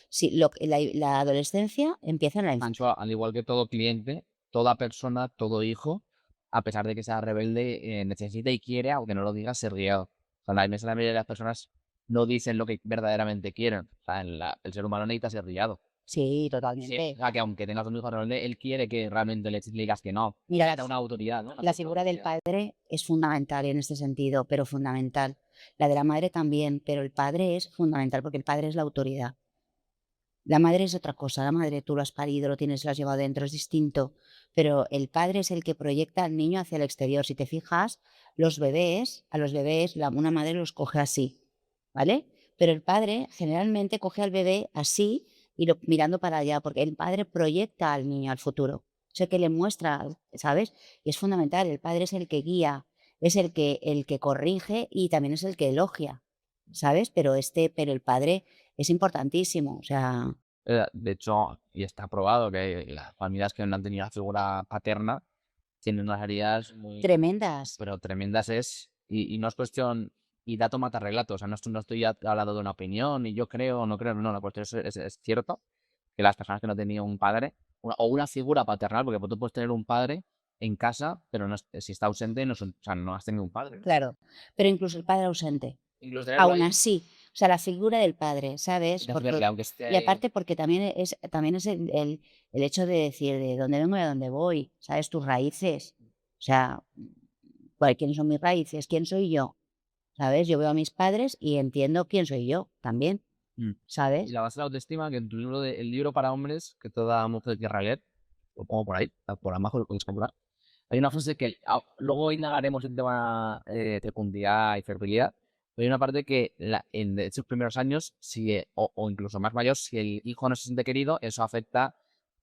sí, la adolescencia empieza en la infancia. Al igual que todo cliente, toda persona, todo hijo, a pesar de que sea rebelde, necesita y quiere, aunque no lo diga, ser guiado. O sea, la inmensa mayoría de las personas no dicen lo que verdaderamente quieren. O sea, el ser humano necesita ser guiado. Sí, Sí, totalmente. o sea, que aunque tengas un hijo rebelde, él quiere que realmente le digas que no. Mira, Necesita una autoridad, ¿no? la figura del padre es fundamental en este sentido, pero fundamental. La de la madre también, pero el padre es fundamental porque el padre es la autoridad. La madre es otra cosa, la madre tú lo has parido, lo tienes, lo has llevado dentro, es distinto, pero el padre es el que proyecta al niño hacia el exterior. Si te fijas, a los bebés, una madre los coge así, ¿vale? Pero el padre generalmente coge al bebé así y mirando para allá, porque el padre proyecta al niño al futuro. Es el que le muestra, ¿sabes? Y es fundamental, el padre es el que guía, es el que corrige y también es el que elogia, ¿sabes? Pero el padre es importantísimo, o sea, De hecho, y está probado que las familias que no han tenido la figura paterna tienen unas heridas muy, tremendas. pero tremendas y no es cuestión, y dato mata relato, o sea, no estoy hablando de una opinión, y yo creo o no creo, no, la cuestión es cierto que las personas que no tenían un padre, o una figura paternal, porque tú puedes tener un padre en casa, pero si está ausente, o sea, no has tenido un padre. Claro, pero incluso el padre ausente, Incluso tenerlo aún ahí, así, o sea, la figura del padre, ¿sabes? puedes verle, aunque esté Y ahí. aparte porque también es el hecho de decir de dónde vengo y a dónde voy, ¿sabes? Tus raíces, o sea, ¿quiénes son mis raíces? ¿Quién soy yo? ¿Sabes? Yo veo a mis padres y entiendo quién soy yo también, Mm. Y ¿sabes? la base de la autoestima, que en tu libro, el libro para hombres, que toda mujer querrá leer, lo pongo por ahí, por abajo lo podéis comprar. Hay una frase que luego indagaremos en tema de fecundidad y fertilidad, pero hay una parte que en esos primeros años, o incluso más mayor, si el hijo no se siente querido, eso afecta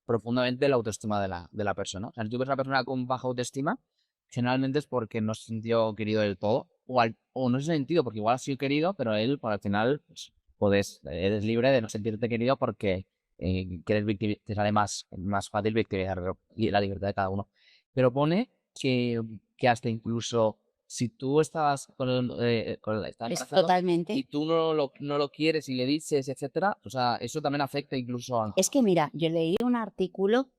profundamente la autoestima de la persona. O sea, si tú ves a una persona con baja autoestima, generalmente es porque no se sintió querido del todo, o no se ha sentido, porque igual ha sido querido, pero él, al final, eres libre de no sentirte querido porque te sale más fácil victimizar y la libertad de cada uno. Pero pone que hasta incluso si tú estabas estás Es embarazado y totalmente. tú no lo quieres y le dices, etcétera, o sea, eso también afecta incluso a... Es que mira, yo leí un artículo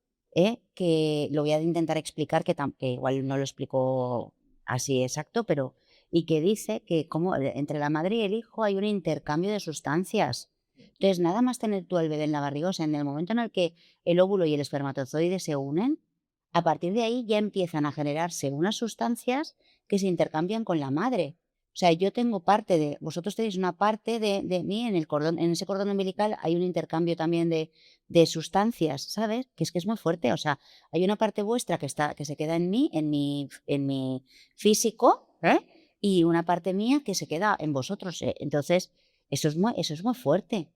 que lo voy a intentar explicar, que igual no lo explico así exacto, pero y que dice que como entre la madre y el hijo hay un intercambio de sustancias. Entonces, nada más tener tú al bebé en la barriga, o sea, en el momento en el que el óvulo y el espermatozoide se unen, a partir de ahí ya empiezan a generarse unas sustancias que se intercambian con la madre. O sea, yo tengo vosotros tenéis una parte de mí en ese cordón umbilical hay un intercambio también de sustancias, ¿sabes? Que es muy fuerte. O sea, hay una parte vuestra que se queda en mi físico, ¿eh? Y una parte mía que se queda en vosotros. Entonces, eso es muy fuerte,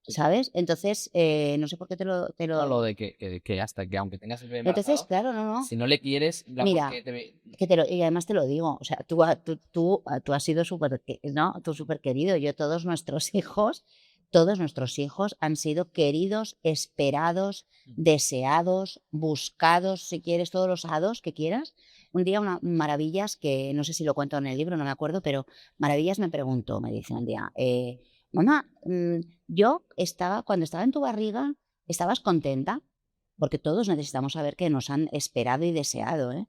¿sabes? Entonces, no sé por qué te lo, te No, lo lo. de que hasta que aunque tengas el bebé Entonces, embarazado, claro, no, no. si no le quieres, Mira, porque y además te lo digo, o sea, tú has sido súper, ¿no? Tú súper querido. Todos nuestros hijos han sido queridos, esperados, deseados, buscados, si quieres, todos los hados que quieras. Un día, Maravillas, que no sé si lo cuento en el libro, no me acuerdo, pero Maravillas me preguntó, me dice un día, mamá, cuando estaba en tu barriga, ¿estabas contenta? Porque todos necesitamos saber que nos han esperado y deseado, ¿eh?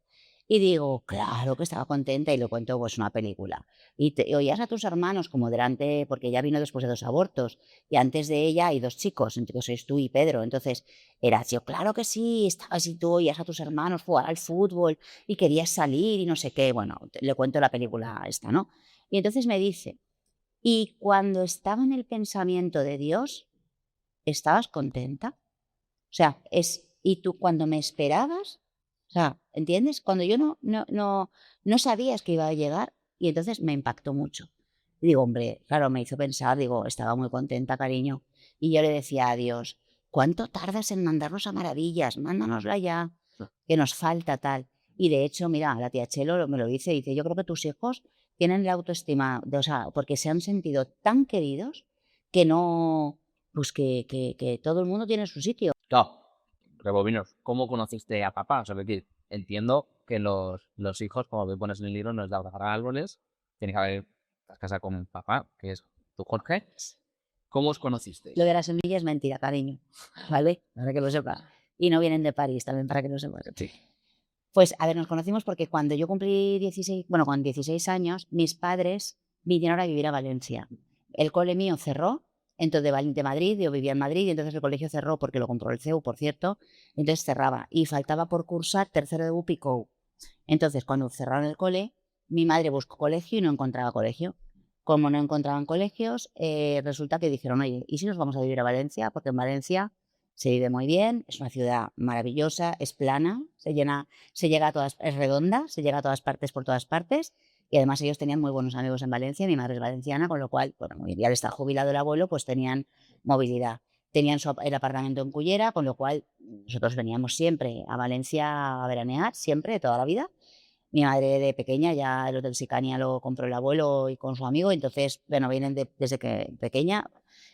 Y digo, claro que estaba contenta y le cuento pues una película. Y oías a tus hermanos como delante, porque ella vino después de 2 abortos, y antes de ella hay 2 chicos, entonces sois tú y Pedro. Entonces eras yo, claro que sí, estabas y tú oías a tus hermanos jugar al fútbol y querías salir y no sé qué. Bueno, le cuento la película esta, ¿no? Y entonces me dice, y cuando estaba en el pensamiento de Dios, ¿estabas contenta? O sea, y tú cuando me esperabas, o sea, ¿entiendes? Cuando yo no sabías que iba a llegar y entonces me impactó mucho. Y digo, hombre, claro, me hizo pensar, digo, estaba muy contenta, cariño. Y yo le decía a Dios, ¿cuánto tardas en mandarnos a Maravillas? Mándanosla ya, que nos falta tal. Y de hecho, mira, la tía Chelo me lo dice, yo creo que tus hijos tienen la autoestima, o sea, porque se han sentido tan queridos que no, pues que todo el mundo tiene su sitio. No, rebobinos, ¿cómo conociste a papá? O sea, es decir, entiendo que los hijos, como me pones en el libro, no es de abrazar a árboles, tiene que haber estás casada con papá, que es tu Jorge. ¿Cómo os conocisteis? Lo de la semilla es mentira, cariño, ¿vale? Para que lo sepas. Y no vienen de París también, para que lo sepas. Sí. Pues, a ver, nos conocimos porque cuando yo cumplí 16, bueno, con 16 años, mis padres vinieron a vivir a Valencia. El cole mío cerró, entonces de Madrid, yo vivía en Madrid, y entonces el colegio cerró porque lo compró el CEU, por cierto, entonces cerraba. Y faltaba por cursar tercero de UPI COU. Entonces, cuando cerraron el cole, mi madre buscó colegio y no encontraba colegio. como no encontraban colegios, resulta que dijeron, oye, ¿y si nos vamos a vivir a Valencia? Porque en Valencia se vive muy bien, es una ciudad maravillosa, es plana, se llega a todas, es redonda, se llega a todas partes por todas partes. Y además ellos tenían muy buenos amigos en Valencia, mi madre es valenciana, con lo cual, bueno, ya al estar jubilado el abuelo, pues tenían movilidad. Tenían el apartamento en Cullera, con lo cual nosotros veníamos siempre a Valencia a veranear, siempre, toda la vida. Mi madre de pequeña, ya el Hotel Sicania lo compró el abuelo y con su amigo, entonces, bueno, vienen desde que pequeña.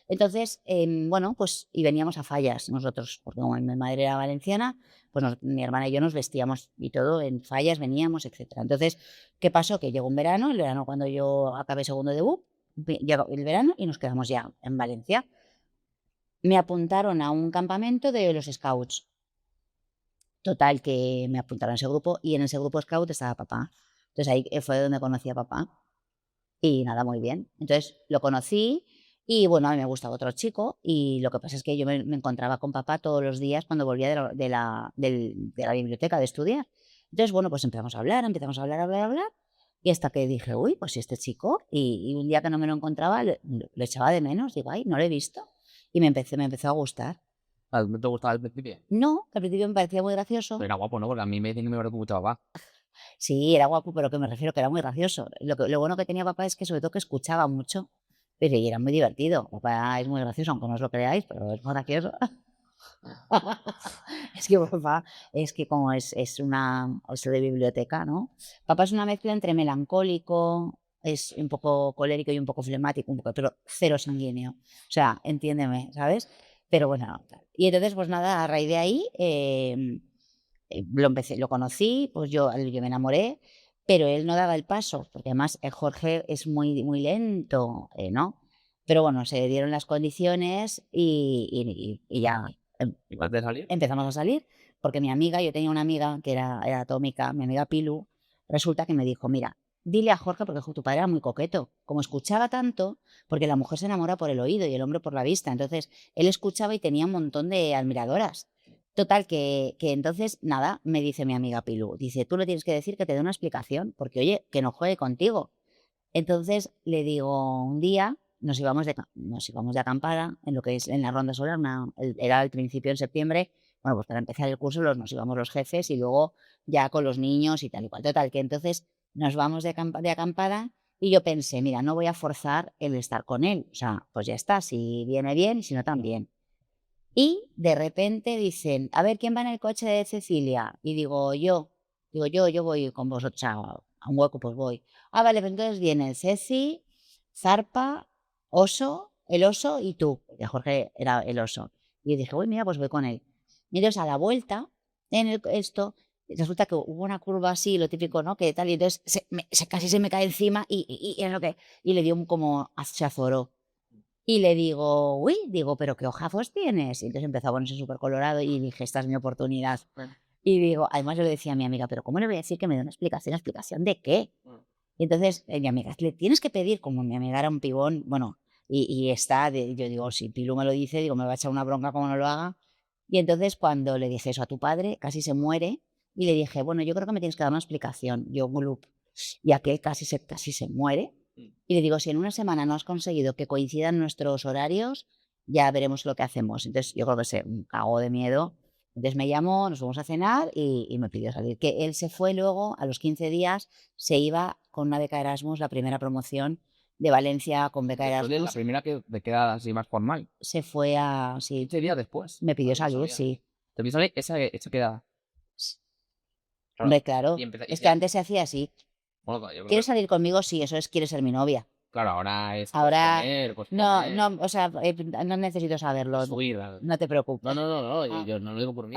Entonces, bueno, pues, y veníamos a Fallas nosotros, porque como mi madre era valenciana, pues mi hermana y yo nos vestíamos y todo en Fallas, veníamos, etcétera. Entonces, ¿qué pasó? Que llegó el verano cuando yo acabé segundo de BUP, llegó el verano y nos quedamos ya en Valencia. Me apuntaron a un campamento de los Scouts. Total, que me apuntaron a ese grupo y en ese grupo Scout estaba papá. Entonces ahí fue donde conocí a papá y nada, muy bien. Entonces lo conocí y bueno, a mí me gustaba otro chico y lo que pasa es que yo me encontraba con papá todos los días cuando volvía de la biblioteca de estudiar. Entonces, bueno, pues empezamos a hablar, hablar y hasta que dije, uy, pues este chico y un día que no me lo encontraba le echaba de menos, digo, ay, no lo he visto y me empezó a gustar. ¿No te gustaba al principio? No, que al principio me parecía muy gracioso. Pero era guapo, ¿no? Porque a mí me dicen que me parece mucho papá. Sí, era guapo, pero que me refiero que era muy gracioso. Lo bueno que tenía papá es que sobre todo que escuchaba mucho, pero y era muy divertido. Papá es muy gracioso, aunque no os lo creáis, pero es muy gracioso. Es que papá, es que como es una, o de biblioteca, ¿no? Papá es una mezcla entre melancólico, es un poco colérico y un poco flemático, un poco, pero cero sanguíneo. O sea, entiéndeme, ¿sabes? Pero bueno, tal. Y entonces, pues nada, a raíz de ahí lo conocí, pues yo me enamoré, pero él no daba el paso, porque además Jorge es muy, muy lento, ¿no? Pero bueno, se dieron las condiciones y ya ¿Y vas a salir? empezamos a salir, porque mi amiga, yo tenía una amiga que era atómica, mi amiga Pilu, resulta que me dijo, mira, dile a Jorge, porque tu padre era muy coqueto, como escuchaba tanto, porque la mujer se enamora por el oído y el hombre por la vista, entonces él escuchaba y tenía un montón de admiradoras. Total, que entonces, nada, me dice mi amiga Pilu, dice, tú le tienes que decir que te dé una explicación, porque oye, que no juegue contigo. Entonces le digo, un día nos íbamos de acampada en lo que es en la Ronda Solar, era al principio en septiembre, bueno, pues para empezar el curso nos íbamos los jefes y luego ya con los niños y tal y cual. Total, que entonces nos vamos de acampada y yo pensé, mira, no voy a forzar el estar con él, o sea, pues ya está, si viene bien y si no también. Y de repente dicen, a ver, ¿quién va en el coche de Cecilia? Y digo, yo voy con vosotros, o sea, a un hueco pues voy. Ah, vale, pues entonces vienen Ceci, Zarpa, el oso y tú, porque Jorge era el oso. Y dije, uy, mira, pues voy con él. Y entonces a la vuelta, esto, resulta que hubo una curva así, lo típico, ¿no? Que tal, y entonces casi se me cae encima y es lo que, y le dio como, se azoró. Y le digo, uy, digo, pero qué hojazos tienes. Y entonces empezó a ponerse súper colorado y dije, esta es mi oportunidad. Bueno. Y digo, además yo le decía a mi amiga, pero ¿cómo le voy a decir que me dé una explicación? ¿Explicación de qué? Y entonces mi amiga, le tienes que pedir, como mi amiga era un pibón, bueno, yo digo, si Pilu me lo dice, digo, me va a echar una bronca como no lo haga. Y entonces cuando le dije eso a tu padre, casi se muere, y le dije, bueno, yo creo que me tienes que dar una explicación. Yo, glup. Y aquel casi se muere. Y le digo, si en una semana no has conseguido que coincidan nuestros horarios, ya veremos lo que hacemos. Entonces yo creo que se cagó de miedo. Entonces me llamó, nos fuimos a cenar y me pidió salir. Que él se fue luego, a los 15 días, se iba con una beca Erasmus, la primera promoción de Valencia con beca Después de la Erasmus. primera que te queda así más formal. Se fue a... Sí, 15 días después. me pidió No salir, sabía. sí. ¿Te pidió salir? Esa queda. Claro. Hombre, claro. Y Es que antes se hacía así. Bueno, yo creo ¿Quieres que- salir conmigo? Sí, eso es, ¿quieres ser mi novia? Claro, ahora es Ahora, posponer, no, o sea, no necesito saberlo. subir. No te preocupes. No, Ah. yo no lo digo por mí.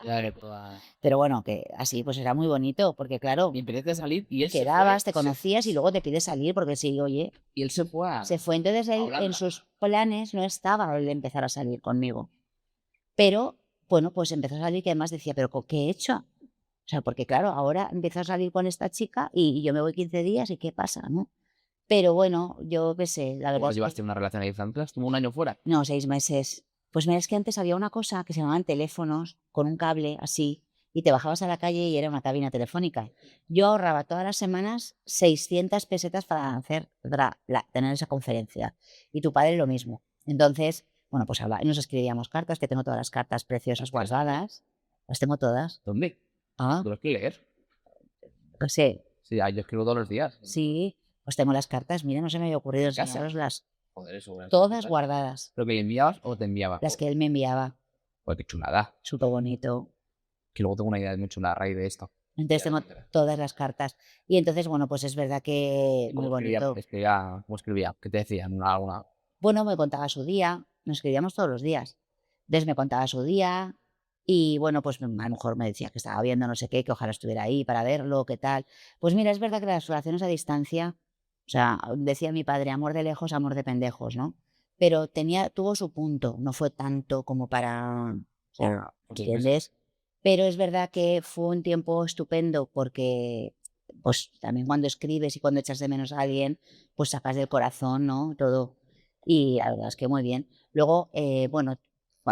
Ya que toda... Pero bueno, que así pues era muy bonito, porque claro, Y empezaste a salir y él se quedabas, fue, te conocías y luego te pides salir, porque sí, oye, y él se fue a... se fue. Entonces él Holanda. en sus planes no estaba el empezar a salir conmigo. Pero, bueno, pues empezó a salir que además decía, ¿pero qué he hecho? O sea, porque claro, ahora empiezo a salir con esta chica y yo me voy 15 días y ¿qué pasa, no? Pero bueno, yo qué sé, la verdad ¿Cómo es que... llevaste una relación a distancia? Estuvo un año fuera. No, 6 meses. Pues mira, es que antes había una cosa que se llamaban teléfonos con un cable así, y te bajabas a la calle y era una cabina telefónica. Yo ahorraba todas las semanas 600 pesetas para tener esa conferencia. Y tu padre lo mismo. Entonces, bueno, pues nos escribíamos cartas, que tengo todas las cartas preciosas guardadas. Las tengo todas. ¿Dónde? Ah, ¿Tú los quieres leer? no sé. Sí, yo escribo todos los días. Sí, pues tengo las cartas. Mira, no se me había ocurrido ¿En casa? enseñároslas. Joder, eso. Todas guardadas. ¿Pero que le enviabas o te enviaba? Las que él me enviaba. Pues qué chulada. Súper bonito. Que luego tengo una idea muy chula a raíz de esto. Entonces tengo todas las cartas. Y entonces, bueno, pues es verdad que muy bonito. ¿Cómo escribía? ¿Qué te decían? Alguna... Bueno, me contaba su día. Nos escribíamos todos los días. Entonces me contaba su día y, bueno, pues a lo mejor me decía que estaba viendo no sé qué, que ojalá estuviera ahí para verlo, qué tal. Pues mira, es verdad que las relaciones a distancia, o sea, decía mi padre, amor de lejos, amor de pendejos, ¿no? Pero tuvo su punto, no fue tanto como para, o sea, ¿entiendes? Pero es verdad que fue un tiempo estupendo porque, pues también cuando escribes y cuando echas de menos a alguien, pues sacas del corazón, ¿no? Todo. Y la verdad es que muy bien. Luego, bueno,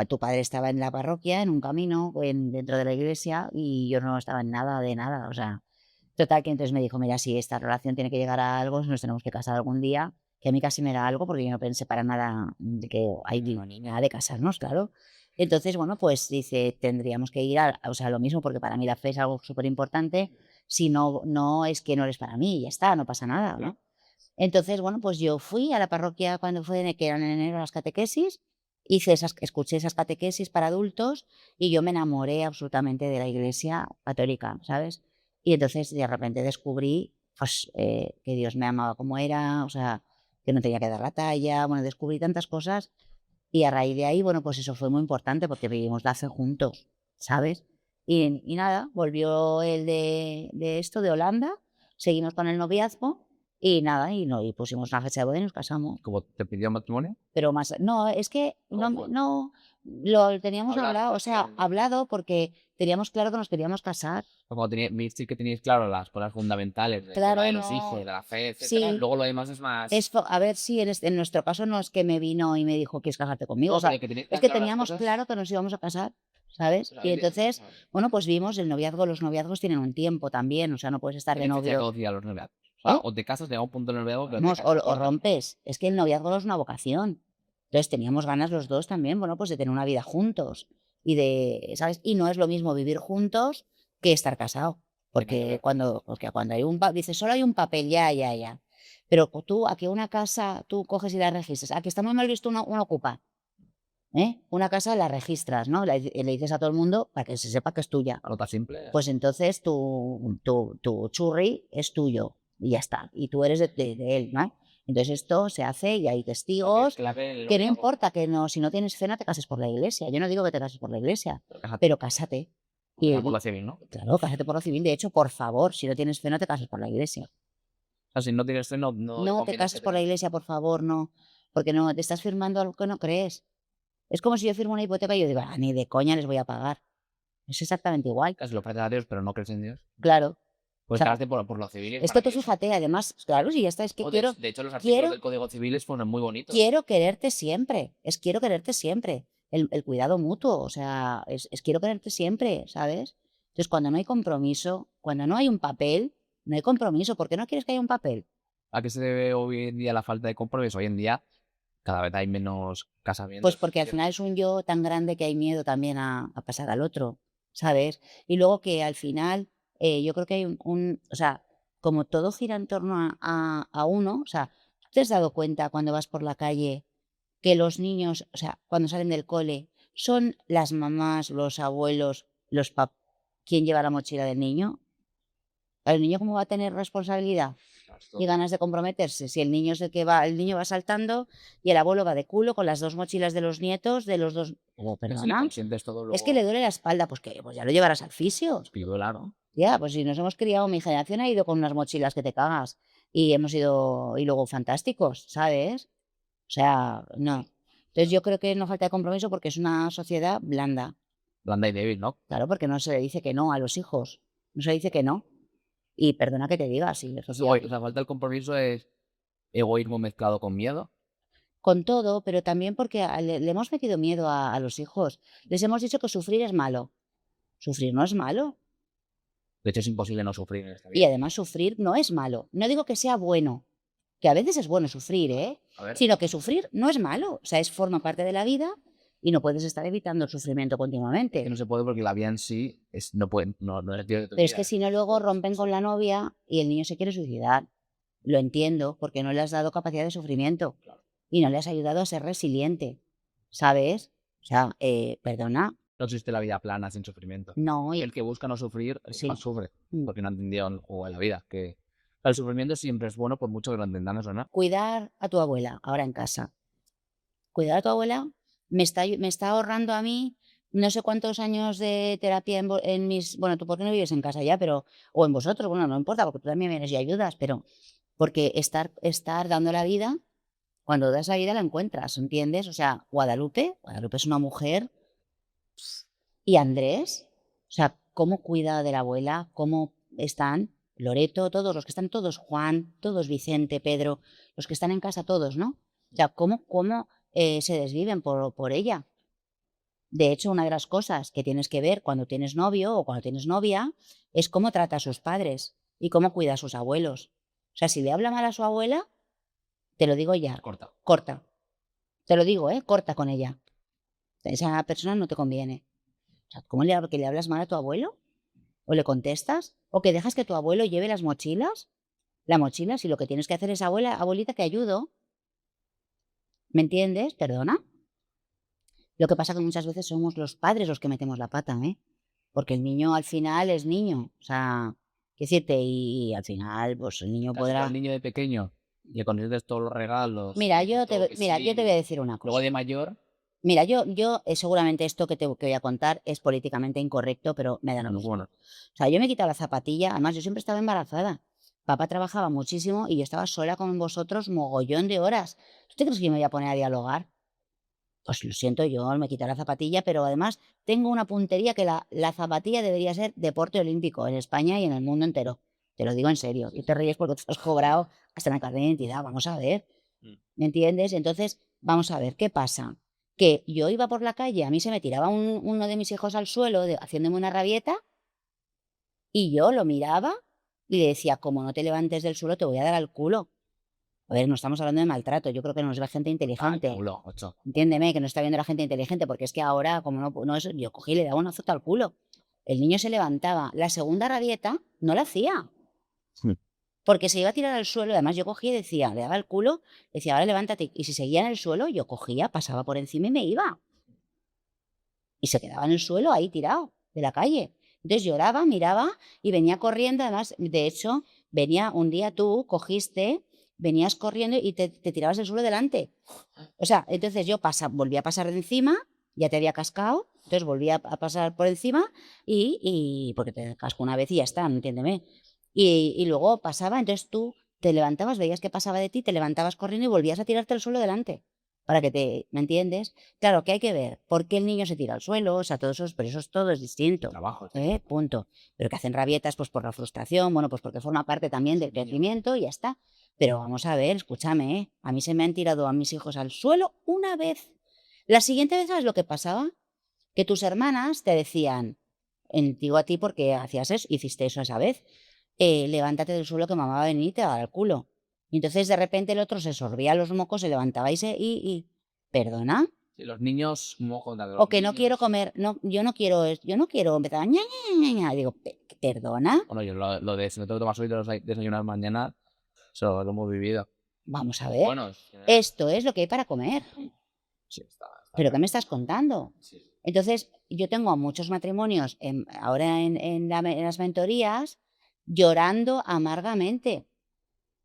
tu padre estaba en la parroquia, en un camino, dentro de la iglesia, y yo no estaba en nada de nada. O sea, total que entonces me dijo, mira, si esta relación tiene que llegar a algo, nos tenemos que casar algún día, que a mí casi me da algo porque yo no pensé para nada de que hay ni nada de casarnos, claro. Entonces, bueno, pues dice, tendríamos que ir o sea, lo mismo, porque para mí la fe es algo súper importante. Si no, no es que no eres para mí, ya está, no pasa nada, ¿no? Entonces, bueno, pues yo fui a la parroquia cuando fue, que eran en enero las catequesis, escuché esas catequesis para adultos y yo me enamoré absolutamente de la iglesia católica, ¿sabes? Y entonces de repente descubrí, pues, que Dios me amaba como era, o sea, que no tenía que dar la talla, bueno, descubrí tantas cosas y a raíz de ahí, bueno, pues eso fue muy importante porque vivimos la fe juntos, ¿sabes? Y nada, volvió el de esto, de Holanda, seguimos con el noviazgo y nada, y pusimos una fecha de boda y nos casamos. ¿Cómo te pidió matrimonio? Pero más, no, es que no, lo teníamos hablado, o sea, hablado porque teníamos claro que nos queríamos casar. Como visteis que teníais claro las cosas fundamentales del Claro, tema de los no. hijos, de la fe, etcétera. Sí. Luego lo demás es más... A ver, sí, en nuestro caso no es que me vino y me dijo, ¿quieres casarte conmigo? No, O sea, pero que tenéis es tan que claras las teníamos cosas. claro que nos íbamos a casar, ¿sabes? Pues, Y bien, entonces, pues, bueno, pues vimos el noviazgo, los noviazgos tienen un tiempo también, o sea, no puedes estar de ¿qué fecha novio. caducidad a los noviazgos? O sea, ¿Eh? o te casas, llega un punto en el noviazgo que Vamos, te o casas, rompes. Es que el noviazgo no es una vocación. Entonces teníamos ganas los dos también, bueno, pues de tener una vida juntos y ¿sabes? Y no es lo mismo vivir juntos que estar casado. Porque cuando hay dices, solo hay un papel, ya. Pero tú, a que una casa tú coges y la registras, a que está muy mal visto una ocupa, ¿eh? Una casa la registras, ¿no? Le dices a todo el mundo para que se sepa que es tuya. Nota simple. Pues entonces tu churri es tuyo y ya está. Y tú eres de él, ¿no? Entonces esto se hace y hay testigos. Que no importa que no, si no tienes fe, no te cases por la iglesia. Yo no digo que te cases por la iglesia, pero cásate. Y, Por la civil, ¿no? claro, cásate por lo civil. De hecho, por favor, si no tienes fe, no te cases por la iglesia. O sea, si no tienes fe, no No te conviene cases que por la te- iglesia, por favor, no. Porque no, te estás firmando algo que no crees. Es como si yo firmo una hipoteca y yo digo, ni de coña les voy a pagar. Es exactamente igual. Casi lo ofreces a Dios, pero no crees en Dios. Claro. Pues O sea, casarte por lo civil. es que tú fíjate, además, claro, si ya está, es que De hecho, los artículos quiero, del Código Civil fueron muy bonitos. quiero quererte siempre. Quiero quererte siempre. El cuidado mutuo, o sea, es quiero quererte siempre, ¿sabes? Entonces, cuando no hay compromiso, cuando no hay un papel, no hay compromiso. ¿Por qué no quieres que haya un papel? ¿A qué se debe hoy en día la falta de compromiso? Hoy en día cada vez hay menos casamientos. Pues porque al final es un yo tan grande que hay miedo también a pasar al otro, ¿sabes? Y luego que al final yo creo que hay o sea, como todo gira en torno a uno, o sea, ¿tú te has dado cuenta cuando vas por la calle que los niños, o sea, cuando salen del cole, son las mamás, los abuelos, quien lleva la mochila del niño? ¿El niño cómo va a tener responsabilidad y ganas de comprometerse? Si el niño es el que va, el niño va saltando y el abuelo va de culo con las dos mochilas de los nietos, de los dos. Oh, perdona. Sientes todo Es que le duele la espalda, pues que pues ya lo llevarás al fisio. claro. Ya, pues si nos hemos criado, mi generación ha ido con unas mochilas que te cagas y hemos ido, y luego fantásticos, ¿sabes? O sea, no. Entonces yo creo que no falta de compromiso porque es una sociedad blanda. Blanda y débil, ¿no? Claro, porque no se le dice que no a los hijos. No se le dice que no. Y perdona que te diga, sí, eso sí. O sea, falta el compromiso es egoísmo mezclado con miedo. Con todo, pero también porque le hemos metido miedo a los hijos. Les hemos dicho que sufrir es malo. Sufrir no es malo. De hecho, es imposible no sufrir en esta Y vida. además sufrir no es malo. No digo que sea bueno, que a veces es bueno sufrir, ¿eh? A ver. Sino que sufrir no es malo. O sea, forma parte de la vida y no puedes estar evitando el sufrimiento continuamente. Que no se puede porque la vida en sí no puede, no es Dios de tu Pero es vida, que si no, luego rompen con la novia y el niño se quiere suicidar. Lo entiendo, porque no le has dado capacidad de sufrimiento y no le has ayudado a ser resiliente, ¿sabes? O sea, perdona, No existe la vida plana sin sufrimiento. no. El que busca no sufrir, Sí. no sufre, Mm. porque no ha entendido el juego de la vida. Que el sufrimiento siempre es bueno por mucho que lo entendamos o no. Cuidar a tu abuela ahora en casa. Cuidar a tu abuela me está ahorrando a mí no sé cuántos años de terapia en mis... Bueno, tú porque no vives en casa ya, pero... O en vosotros, bueno, no importa, porque tú también vienes y ayudas, pero... Porque estar dando la vida, cuando das la vida la encuentras, ¿entiendes? O sea, Guadalupe es una mujer. Y Andrés, o sea, cómo cuida de la abuela, cómo están Loreto, todos los que están, todos Juan, todos Vicente, Pedro, los que están en casa, todos, ¿no? O sea, cómo se desviven por ella. De hecho, una de las cosas que tienes que ver cuando tienes novio o cuando tienes novia es cómo trata a sus padres y cómo cuida a sus abuelos. O sea, si le habla mal a su abuela, te lo digo ya, Corta. corta. Te lo digo, corta con ella. Esa persona no te conviene. O sea, ¿cómo que le hablas mal a tu abuelo? ¿O le contestas? ¿O que dejas que tu abuelo lleve las mochilas? La mochila, si lo que tienes que hacer es, abuelita, te ayudo. ¿Me entiendes? Perdona. Lo que pasa es que muchas veces somos los padres los que metemos la pata, ¿eh? Porque el niño al final es niño. O sea, qué decirte, y al final, pues el niño Casi todo podrá. el niño de pequeño le concedes todos los regalos. Mira, y hace todo que yo te voy a sí. decir una Luego cosa. de mayor, Mira, yo seguramente esto que voy a contar es políticamente incorrecto, pero me da lo mismo. bueno, O sea, yo me he quitado la zapatilla, además yo siempre estaba embarazada. Papá trabajaba muchísimo y yo estaba sola con vosotros mogollón de horas. ¿Tú te crees que yo me voy a poner a dialogar? Pues lo siento, yo me quito la zapatilla, pero además tengo una puntería que la zapatilla debería ser deporte olímpico en España y en el mundo entero. Te lo digo en serio. Tú te ríes porque te has cobrado hasta en la carnet de identidad. Vamos a ver. ¿Me entiendes? Entonces, vamos a ver, ¿qué pasa? Que yo iba por la calle, a mí se me tiraba uno de mis hijos al suelo haciéndome una rabieta y yo lo miraba y le decía, como no te levantes del suelo, te voy a dar al culo. A ver, no estamos hablando de maltrato, yo creo que nos ve gente inteligente. culo, 8. Entiéndeme que no está viendo la gente inteligente, porque es que ahora, como no eso, yo cogí y le daba un azote al culo. El niño se levantaba. La segunda rabieta no la hacía, porque se iba a tirar al suelo. Además, yo cogía y decía, le daba el culo, decía, ahora levántate. Y si seguía en el suelo, yo cogía, pasaba por encima y me iba. Y se quedaba en el suelo ahí tirado, de la calle. Entonces lloraba, miraba y venía corriendo. Además, de hecho, venía un día tú, cogiste, venías corriendo y te tirabas del suelo delante. O sea, entonces yo volví a pasar de encima, ya te había cascado, entonces volví a pasar por encima y porque te casco una vez y ya está, entiéndeme. Y luego pasaba, entonces tú te levantabas, veías que pasaba de ti, te levantabas corriendo y volvías a tirarte al suelo delante. Para que ¿me entiendes? Claro, que hay que ver por qué el niño se tira al suelo, o sea, pero eso es todo es distinto. Trabajo. Punto. Pero que hacen rabietas pues por la frustración, bueno, pues porque forma parte también del crecimiento y ya está. Pero vamos a ver, escúchame, a mí se me han tirado a mis hijos al suelo una vez. La siguiente vez, ¿sabes lo que pasaba? Que tus hermanas te decían, digo a ti porque hiciste eso esa vez, levántate del suelo que mamá va a venir y te va a dar el culo. Y entonces de repente el otro se sorbía los mocos, se levantaba ¿perdona? Sí, los niños mojo de O que no quiero comer, no, yo no quiero, empezaba, ña, ña, ña, ña. Digo, ¿perdona? Bueno, yo lo de si no tengo que tomar hoy desayunar mañana, eso lo hemos vivido. Vamos a ver. Bueno, Esto es lo que hay para comer. sí, está ¿Pero qué claro. me estás contando? Sí. Entonces, yo tengo muchos matrimonios ahora en las mentorías llorando amargamente.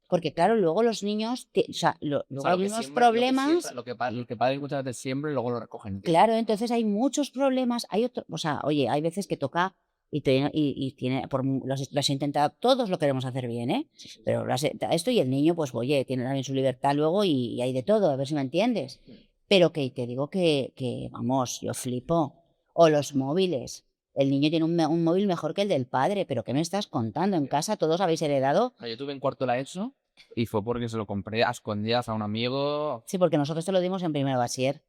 Porque claro, luego los niños, o sea, luego hay unos problemas. Lo que padres muchas veces siembran, luego lo recogen. Claro, entonces hay muchos problemas. O sea, oye, hay veces que toca y tiene, lo has intentado, todos lo queremos hacer bien, ¿eh? Sí. Pero esto y el niño, pues oye, tiene también su libertad luego y hay de todo, a ver si me entiendes. Pero que te digo que, vamos, yo flipo. O los móviles. El niño tiene un móvil mejor que el del padre, pero ¿qué me estás contando? En casa todos habéis heredado. Yo tuve en cuarto la ESO y fue porque se lo compré a escondidas a un amigo. Sí, porque nosotros te lo dimos en primero bachiller.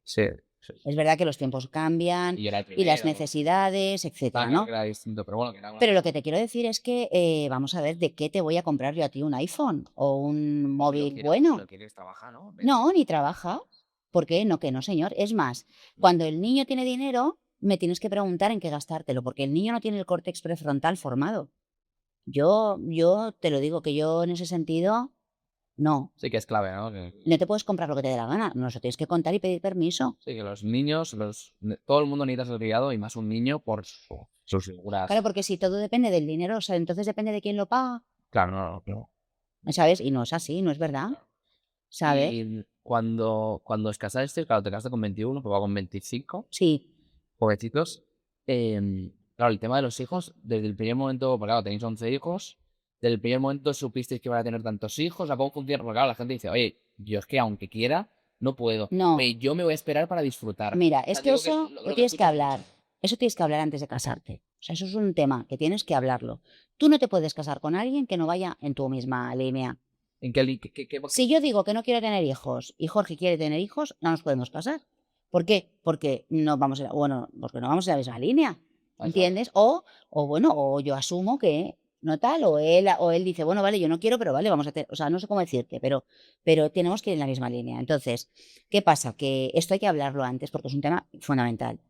Sí. Sí. Es verdad que los tiempos cambian Y yo era el y las primero. necesidades, etcétera, Claro ¿no? que era distinto, pero bueno, que era una Pero lo que te quiero decir es que, vamos a ver, ¿de qué te voy a comprar yo a ti un iPhone o un móvil si bueno? lo quieres trabajar, ¿no? No, ni trabaja. ¿Por qué? No, que no, señor. Es más, cuando el niño tiene dinero, me tienes que preguntar en qué gastártelo, porque el niño no tiene el córtex prefrontal formado. Yo te lo digo que yo en ese sentido, no. Sí que es clave, ¿no? Que, No te puedes comprar lo que te dé la gana. No, eso tienes que contar y pedir permiso. sí, que los niños, todo el mundo necesita ser criado y más un niño por sus figuras. Claro, porque si todo depende del dinero, o sea, entonces depende de quién lo paga, Claro, no, no. ¿sabes? Y no es así, no es verdad, ¿sabes? Y cuando os casaste, claro, te casaste con 21, pues va con 25, Sí, jovencitos. Claro, el tema de los hijos, desde el primer momento, porque claro, tenéis 11 hijos, desde el primer momento supisteis que iban a tener tantos hijos, o sea, ¿cómo funciona? Porque claro, la gente dice, oye, yo es que aunque quiera, no puedo, no. pero yo me voy a esperar para disfrutar. Mira, O es sea, que digo que eso lo lo que tienes que escucho mucho. hablar. Eso tienes que hablar antes de casarte. O sea, eso es un tema que tienes que hablarlo. Tú no te puedes casar con alguien que no vaya en tu misma línea. ¿En qué, qué- Si yo digo que no quiero tener hijos y Jorge quiere tener hijos, no nos podemos casar. ¿Por qué? Porque no vamos bueno, porque no vamos en la misma línea. ¿Entiendes? O bueno, o yo asumo que no tal, o él dice, bueno, vale, yo no quiero, pero vale, vamos a tener, o sea, no sé cómo decirte, pero tenemos que ir en la misma línea. Entonces, ¿qué pasa? Que esto hay que hablarlo antes porque es un tema fundamental.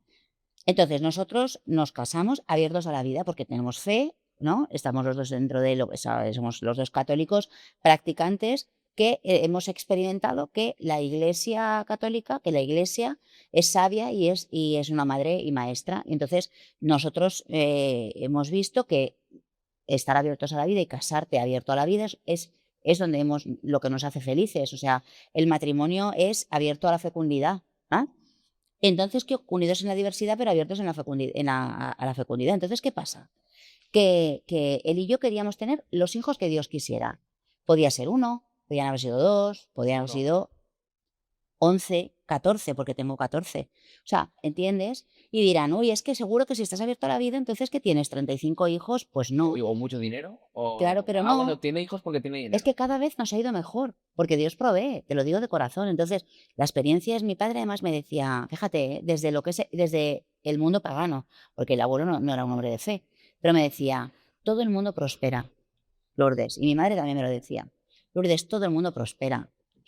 Entonces, nosotros nos casamos abiertos a la vida porque tenemos fe, ¿no? Estamos los dos dentro de lo que somos los dos católicos practicantes que hemos experimentado que la Iglesia católica, que la Iglesia es sabia y es una madre y maestra. Y entonces, nosotros hemos visto que estar abiertos a la vida y casarte abierto a la vida es donde lo que nos hace felices. O sea, el matrimonio es abierto a la fecundidad. ¿Ah? Entonces, que unidos en la diversidad, pero abiertos en la a la fecundidad. Entonces, ¿qué pasa? Que él y yo queríamos tener los hijos que Dios quisiera. Podía ser uno, podían haber sido dos, podían haber Uno. sido 11, 14, porque tengo 14. O sea, ¿entiendes? Y dirán, uy, es que seguro que si estás abierto a la vida, entonces que tienes 35 hijos, pues no. O mucho dinero, Claro, pero bueno, no. tiene hijos porque tiene Es dinero. que cada vez nos ha ido mejor, porque Dios provee, te lo digo de corazón. Entonces, la experiencia es, mi padre además me decía, fíjate, desde lo que es, desde el mundo pagano, porque el abuelo no era un hombre de fe, pero me decía, todo el mundo prospera, Lourdes, y mi madre también me lo decía, Lourdes, todo el mundo prospera. O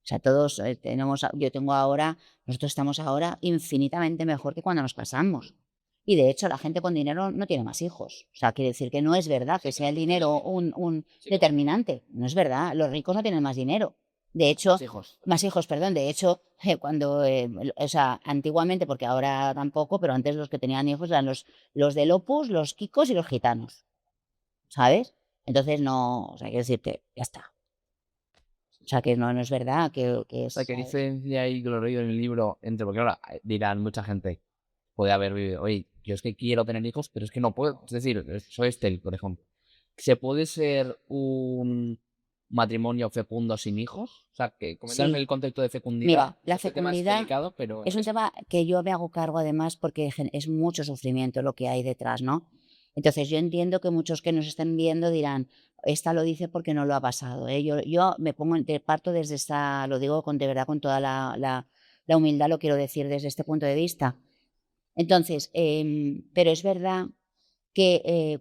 sea, todos tenemos, yo tengo ahora, nosotros estamos ahora infinitamente mejor que cuando nos casamos. Y de hecho, la gente con dinero no tiene más hijos. O sea, quiere decir que no es verdad que sea el dinero un determinante. No es verdad. Los ricos no tienen más dinero. De hecho, Los hijos. más hijos, perdón. De hecho, cuando, o sea, antiguamente, porque ahora tampoco, pero antes los que tenían hijos eran los del Opus, los Kikos y los gitanos. ¿Sabes? Entonces no, o sea, quiero decirte, ya está. O sea, que no es verdad, que O sea, es, que ¿sabes? diferencia ahí, que lo he leído en el libro, entre, porque ahora dirán mucha gente, puede haber vivido, oye, yo es que quiero tener hijos, pero es que no puedo. Es decir, soy estéril, por ejemplo. ¿Se puede ser un matrimonio fecundo sin hijos? O sea, que comentarme Sí. el concepto de fecundidad. Mira, la Este tema es fecundidad delicado, pero es un tema que yo me hago cargo además porque es mucho sufrimiento lo que hay detrás, ¿no? Entonces yo entiendo que muchos que nos estén viendo dirán, esta lo dice porque no lo ha pasado, ¿eh? Yo me pongo, parto desde esta, lo digo con, de verdad con toda la humildad, lo quiero decir desde este punto de vista. Entonces, pero es verdad que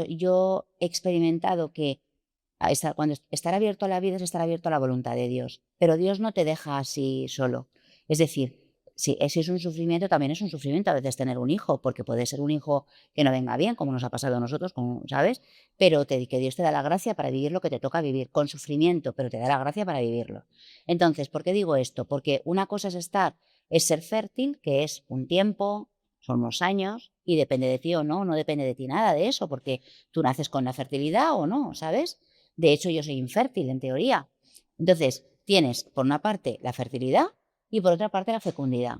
yo he experimentado que cuando estar abierto a la vida es estar abierto a la voluntad de Dios, pero Dios no te deja así solo. Es decir, si es un sufrimiento, también es un sufrimiento a veces tener un hijo, porque puede ser un hijo que no venga bien, como nos ha pasado a nosotros, ¿sabes? Pero que Dios te da la gracia para vivir lo que te toca vivir, con sufrimiento, pero te da la gracia para vivirlo. Entonces, ¿por qué digo esto? Porque una cosa es ser fértil, que es un tiempo, son unos años, y depende de ti o no depende de ti nada de eso, porque tú naces con la fertilidad o no, ¿sabes? De hecho, yo soy infértil en teoría. Entonces, tienes por una parte la fertilidad y por otra parte la fecundidad.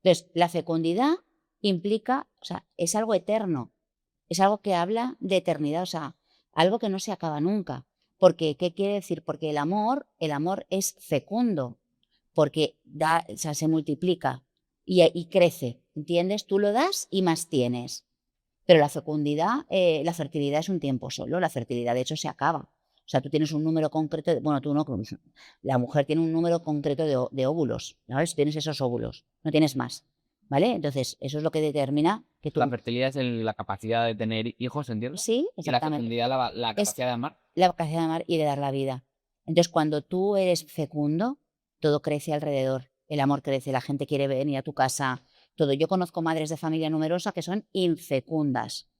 Entonces, la fecundidad implica, o sea, es algo eterno, es algo que habla de eternidad, o sea, algo que no se acaba nunca. Porque, ¿qué quiere decir? Porque el amor es fecundo, porque da, o sea, se multiplica y crece, ¿entiendes? Tú lo das y más tienes. Pero la fecundidad, la fertilidad es un tiempo solo, la fertilidad de hecho se acaba. O sea, tú tienes un número concreto, bueno, tú no, la mujer tiene un número concreto de óvulos, ¿sabes? Tienes esos óvulos, no tienes más, ¿vale? Entonces, eso es lo que determina que La tú... fertilidad es la capacidad de tener hijos, entiendo. Sí, Y la exactamente. fecundidad, la Es capacidad de amar. la capacidad de amar y de dar la vida. Entonces, cuando tú eres fecundo, todo crece alrededor. El amor crece, la gente quiere venir a tu casa, todo. Yo conozco madres de familia numerosa que son infecundas.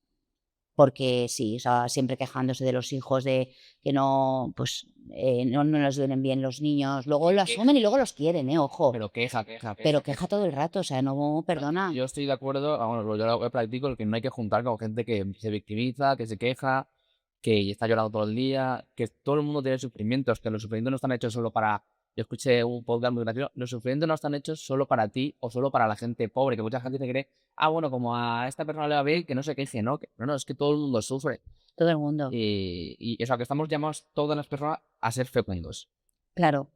Porque sí, o sea, siempre quejándose de los hijos, de que no, pues, no les duelen bien los niños. Luego lo asumen y luego los quieren, ojo. Pero queja. Pero queja todo el rato, o sea, no perdona. Yo estoy de acuerdo, bueno, yo lo practico, que no hay que juntar con gente que se victimiza, que se queja, que está llorando todo el día, que todo el mundo tiene sufrimientos, que los sufrimientos no están hechos solo para... Yo escuché un podcast muy gracioso, los sufrimientos no están hechos solo para ti o solo para la gente pobre, que mucha gente se cree, bueno, como a esta persona le va bien, que no se queje, ¿no? No, es que todo el mundo sufre. Todo el mundo. Y eso, que estamos llamados todas las personas a ser fecundos. Claro,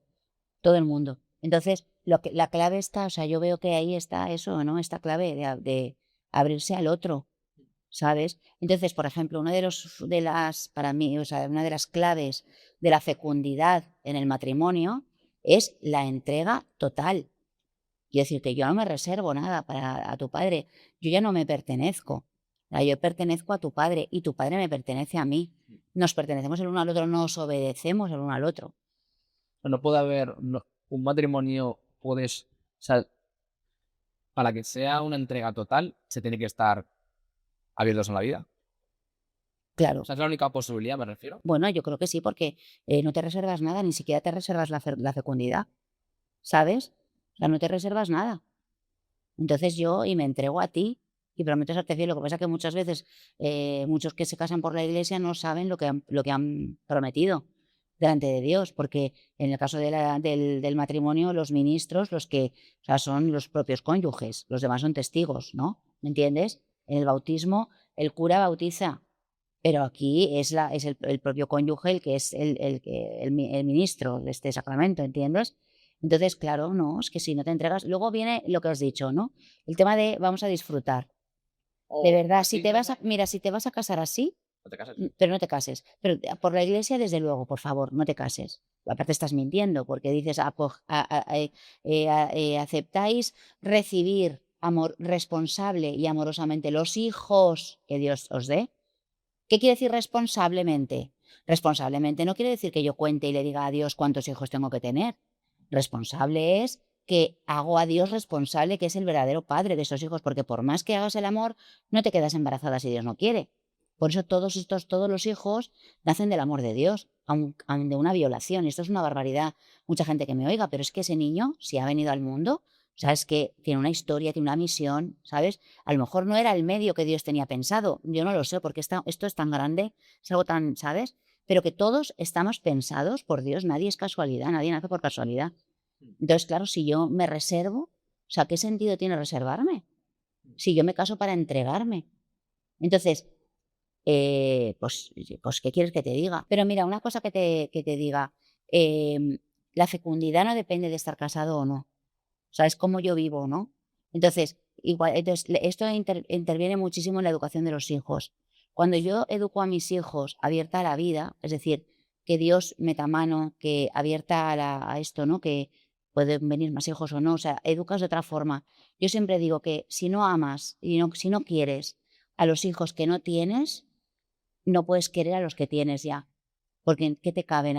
todo el mundo. Entonces, la clave está, o sea, yo veo que ahí está eso, ¿no? Esta clave de abrirse al otro, ¿sabes? Entonces, por ejemplo, para mí, o sea, una de las claves de la fecundidad en el matrimonio es la entrega total. Quiero decir que yo no me reservo nada a tu padre, yo ya no me pertenezco. O sea, yo pertenezco a tu padre y tu padre me pertenece a mí. Nos pertenecemos el uno al otro, nos obedecemos el uno al otro. No puede haber un matrimonio, o sea, para que sea una entrega total, se tiene que estar abiertos a la vida. Claro. O sea, es la única posibilidad, me refiero. Bueno, yo creo que sí, porque no te reservas nada, ni siquiera te reservas la fecundidad, ¿sabes? O sea, no te reservas nada. Entonces y me entrego a ti y prometo serte fiel. Lo que pasa es que muchas veces muchos que se casan por la iglesia no saben lo que han prometido delante de Dios, porque en el caso del matrimonio, los ministros, o sea, son los propios cónyuges, los demás son testigos, ¿no? ¿Me entiendes? En el bautismo, el cura bautiza, pero aquí es el propio cónyuge el que es el ministro de este sacramento, ¿entiendes? Entonces, claro, no, es que si no te entregas, luego viene lo que os he dicho, ¿no? El tema de vamos a disfrutar. De verdad, mira, si te vas a casar así, No te casas. pero no te cases. Pero por la iglesia, desde luego, por favor, no te cases. Aparte estás mintiendo, porque dices, aceptáis recibir responsable y amorosamente los hijos que Dios os dé. ¿Qué quiere decir responsablemente? Responsablemente no quiere decir que yo cuente y le diga a Dios cuántos hijos tengo que tener. Responsable es que hago a Dios responsable, que es el verdadero padre de esos hijos, porque por más que hagas el amor, no te quedas embarazada si Dios no quiere. Por eso todos los hijos nacen del amor de Dios, aun de una violación. Y esto es una barbaridad. Mucha gente que me oiga, pero es que ese niño, si ha venido al mundo, sabes que tiene una historia, tiene una misión, ¿sabes? A lo mejor no era el medio que Dios tenía pensado. Yo no lo sé, porque esto es tan grande, es algo tan, ¿sabes? Pero que todos estamos pensados por Dios. Nadie es casualidad, nadie nace por casualidad. Entonces, claro, si yo me reservo, o sea, ¿qué sentido tiene reservarme? Si yo me caso para entregarme. Entonces, pues, ¿qué quieres que te diga? Pero mira, una cosa que te diga, la fecundidad no depende de estar casado o no. O sea, es como yo vivo, ¿no? Entonces, esto interviene muchísimo en la educación de los hijos. Cuando yo educo a mis hijos abierta a la vida, es decir, que Dios meta mano, que abierta a esto, ¿no? Que pueden venir más hijos o no, o sea, educas de otra forma. Yo siempre digo que si no amas y si no quieres a los hijos que no tienes, no puedes querer a los que tienes ya. Porque ¿en qué te caben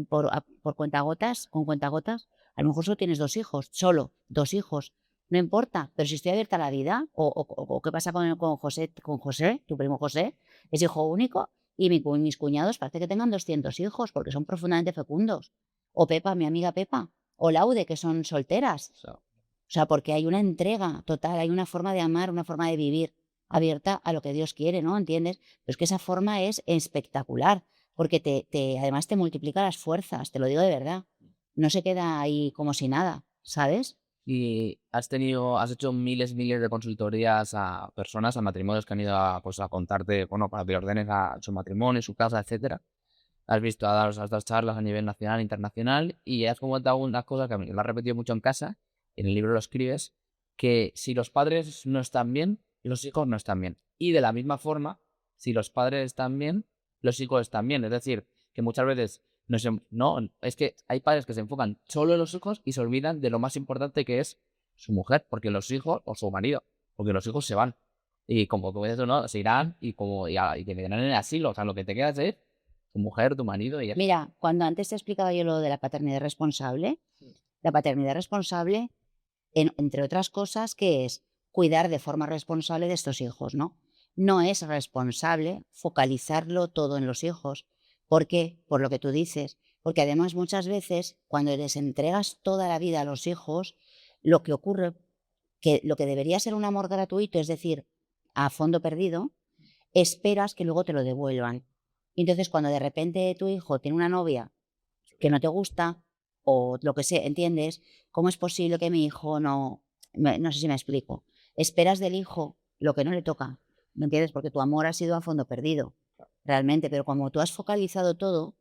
por cuentagotas, con cuentagotas? A lo mejor solo tienes solo dos hijos. No importa, pero si estoy abierta a la vida, o qué pasa con José, tu primo José, es hijo único, y mis cuñados parece que tengan 200 hijos, porque son profundamente fecundos. O Pepa, mi amiga Pepa, o Laude, que son solteras. O sea, porque hay una entrega total, hay una forma de amar, una forma de vivir abierta a lo que Dios quiere, ¿no? ¿Entiendes? Pero es que esa forma es espectacular, porque además te multiplica las fuerzas, te lo digo de verdad. No se queda ahí como si nada, ¿sabes? Y has hecho miles de consultorías a personas, a matrimonios que han ido pues, a contarte, bueno, para que ordenes a su matrimonio, su casa, etcétera. Has dado charlas a nivel nacional e internacional y has comentado unas cosas que lo has repetido mucho en casa, y en el libro lo escribes, que si los padres no están bien, los hijos no están bien. Y de la misma forma, si los padres están bien, los hijos están bien. Es decir, que muchas veces no, es que hay padres que se enfocan solo en los hijos y se olvidan de lo más importante que es su mujer, porque los hijos, o su marido, porque los hijos se van. Y como tú dices, ¿no? Se irán y te quedarán en el asilo. O sea, lo que te quedas es tu mujer, tu marido y ya. Mira, cuando antes te explicaba yo lo de la paternidad responsable, entre otras cosas, que es cuidar de forma responsable de estos hijos, ¿no? No es responsable focalizarlo todo en los hijos. ¿Por qué? Por lo que tú dices. Porque además muchas veces cuando les entregas toda la vida a los hijos, lo que ocurre, que lo que debería ser un amor gratuito, es decir, a fondo perdido, esperas que luego te lo devuelvan. Y entonces cuando de repente tu hijo tiene una novia que no te gusta o lo que sea, ¿entiendes? ¿Cómo es posible que mi hijo no... no sé si me explico. Esperas del hijo lo que no le toca, ¿me entiendes? Porque tu amor ha sido a fondo perdido, realmente, pero como tú has focalizado todo,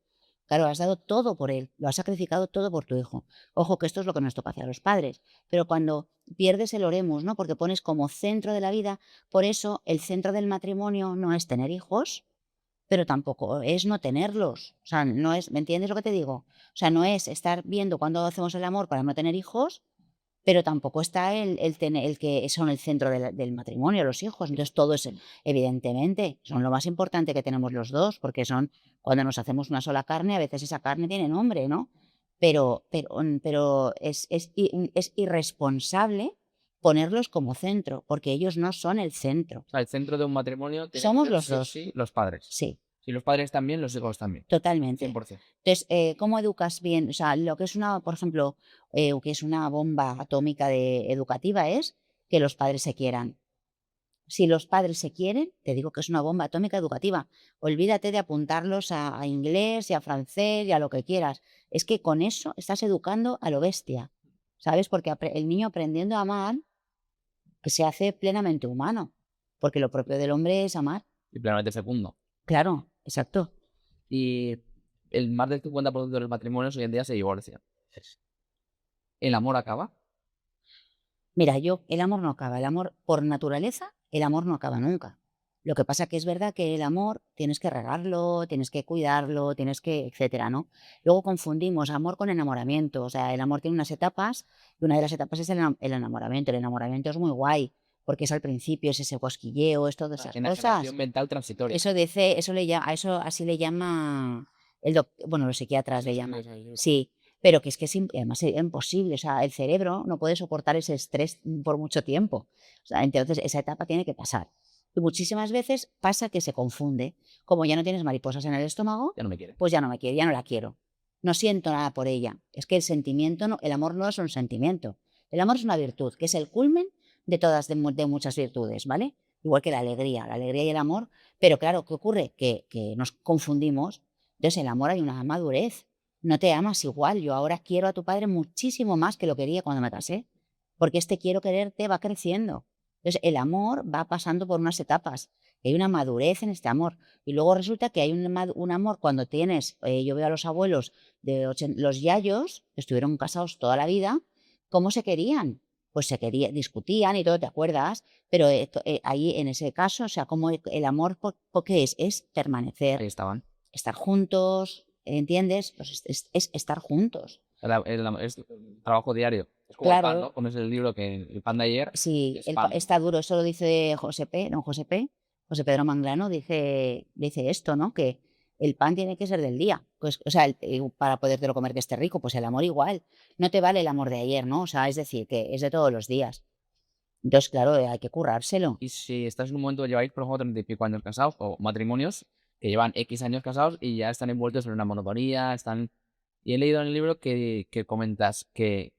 claro, has dado todo por él, lo has sacrificado todo por tu hijo. Ojo, que esto es lo que nos toca hacer a los padres, pero cuando pierdes el oremus, ¿no? Porque pones como centro de la vida, por eso el centro del matrimonio no es tener hijos, pero tampoco es no tenerlos. O sea, no es, ¿me entiendes lo que te digo? O sea, no es estar viendo cuándo hacemos el amor para no tener hijos, pero tampoco está el que son el centro del matrimonio, los hijos. Entonces, todo es, evidentemente, son lo más importante que tenemos los dos, porque son, cuando nos hacemos una sola carne, a veces esa carne tiene nombre, ¿no? Pero es irresponsable ponerlos como centro, porque ellos no son el centro. O sea, el centro de un matrimonio tiene que Somos ser los sí o dos. sí los padres. Sí, Si los padres también, los hijos también. totalmente. 100%. Entonces, ¿cómo educas bien? O sea, lo que es una, por ejemplo, que es una bomba atómica educativa es que los padres se quieran. Si los padres se quieren, te digo que es una bomba atómica educativa. Olvídate de apuntarlos a inglés y a francés y a lo que quieras. Es que con eso estás educando a lo bestia, ¿sabes? Porque el niño aprendiendo a amar, que se hace plenamente humano, porque lo propio del hombre es amar. Y plenamente fecundo. Claro, exacto. Y el más del 50% de los matrimonios hoy en día se divorcian. ¿El amor acaba? Mira, el amor no acaba. El amor, por naturaleza, el amor no acaba nunca. Lo que pasa que es verdad que el amor tienes que regarlo, tienes que cuidarlo, tienes que, etcétera, ¿no? Luego confundimos amor con enamoramiento. O sea, el amor tiene unas etapas y una de las etapas es el enamoramiento. El enamoramiento es muy guay porque es al principio, es ese cosquilleo, es todas esas cosas. Enajenación mental transitoria. Eso dice, eso le llama, a eso así le llama bueno, los psiquiatras le llaman. Sí, pero que es además es imposible, o sea, el cerebro no puede soportar ese estrés por mucho tiempo. O sea, entonces esa etapa tiene que pasar. Y muchísimas veces pasa que se confunde. Como ya no tienes mariposas en el estómago, Ya no me quiere. pues ya no me quiere, ya no la quiero. No siento nada por ella. Es que el sentimiento, no, el amor no es un sentimiento. El amor es una virtud, que es el culmen de todas, de muchas virtudes, ¿vale? Igual que la alegría y el amor. Pero claro, ¿qué ocurre? Que nos confundimos. Entonces, el amor hay una madurez. No te amas igual. Yo ahora quiero a tu padre muchísimo más que lo quería cuando me casé. Porque este quiero quererte va creciendo. Entonces, el amor va pasando por unas etapas. Hay una madurez en este amor. Y luego resulta que hay un amor cuando tienes, yo veo a los abuelos de los yayos, que estuvieron casados toda la vida, ¿cómo se querían? Pues se querían, discutían y todo, ¿te acuerdas? Pero ahí en ese caso, o sea, como el amor, ¿por qué es? Es permanecer, Ahí estaban. estar juntos, ¿entiendes? Pues es estar juntos. Es trabajo diario. Es como Claro. el pan, ¿no? Pones el libro que el pan de ayer. Sí, es pan. está duro, eso lo dice José Pedro Manglano dice esto, ¿no? Que el pan tiene que ser del día, pues, o sea, para podértelo comer que esté rico, pues el amor igual. No te vale el amor de ayer, ¿no? O sea, es decir, que es de todos los días. Entonces, claro, hay que currárselo. Y si estás en un momento, lleváis, por ejemplo, 30 y pico años casados, o matrimonios que llevan X años casados y ya están envueltos en una monotonía, Y he leído en el libro que comentas que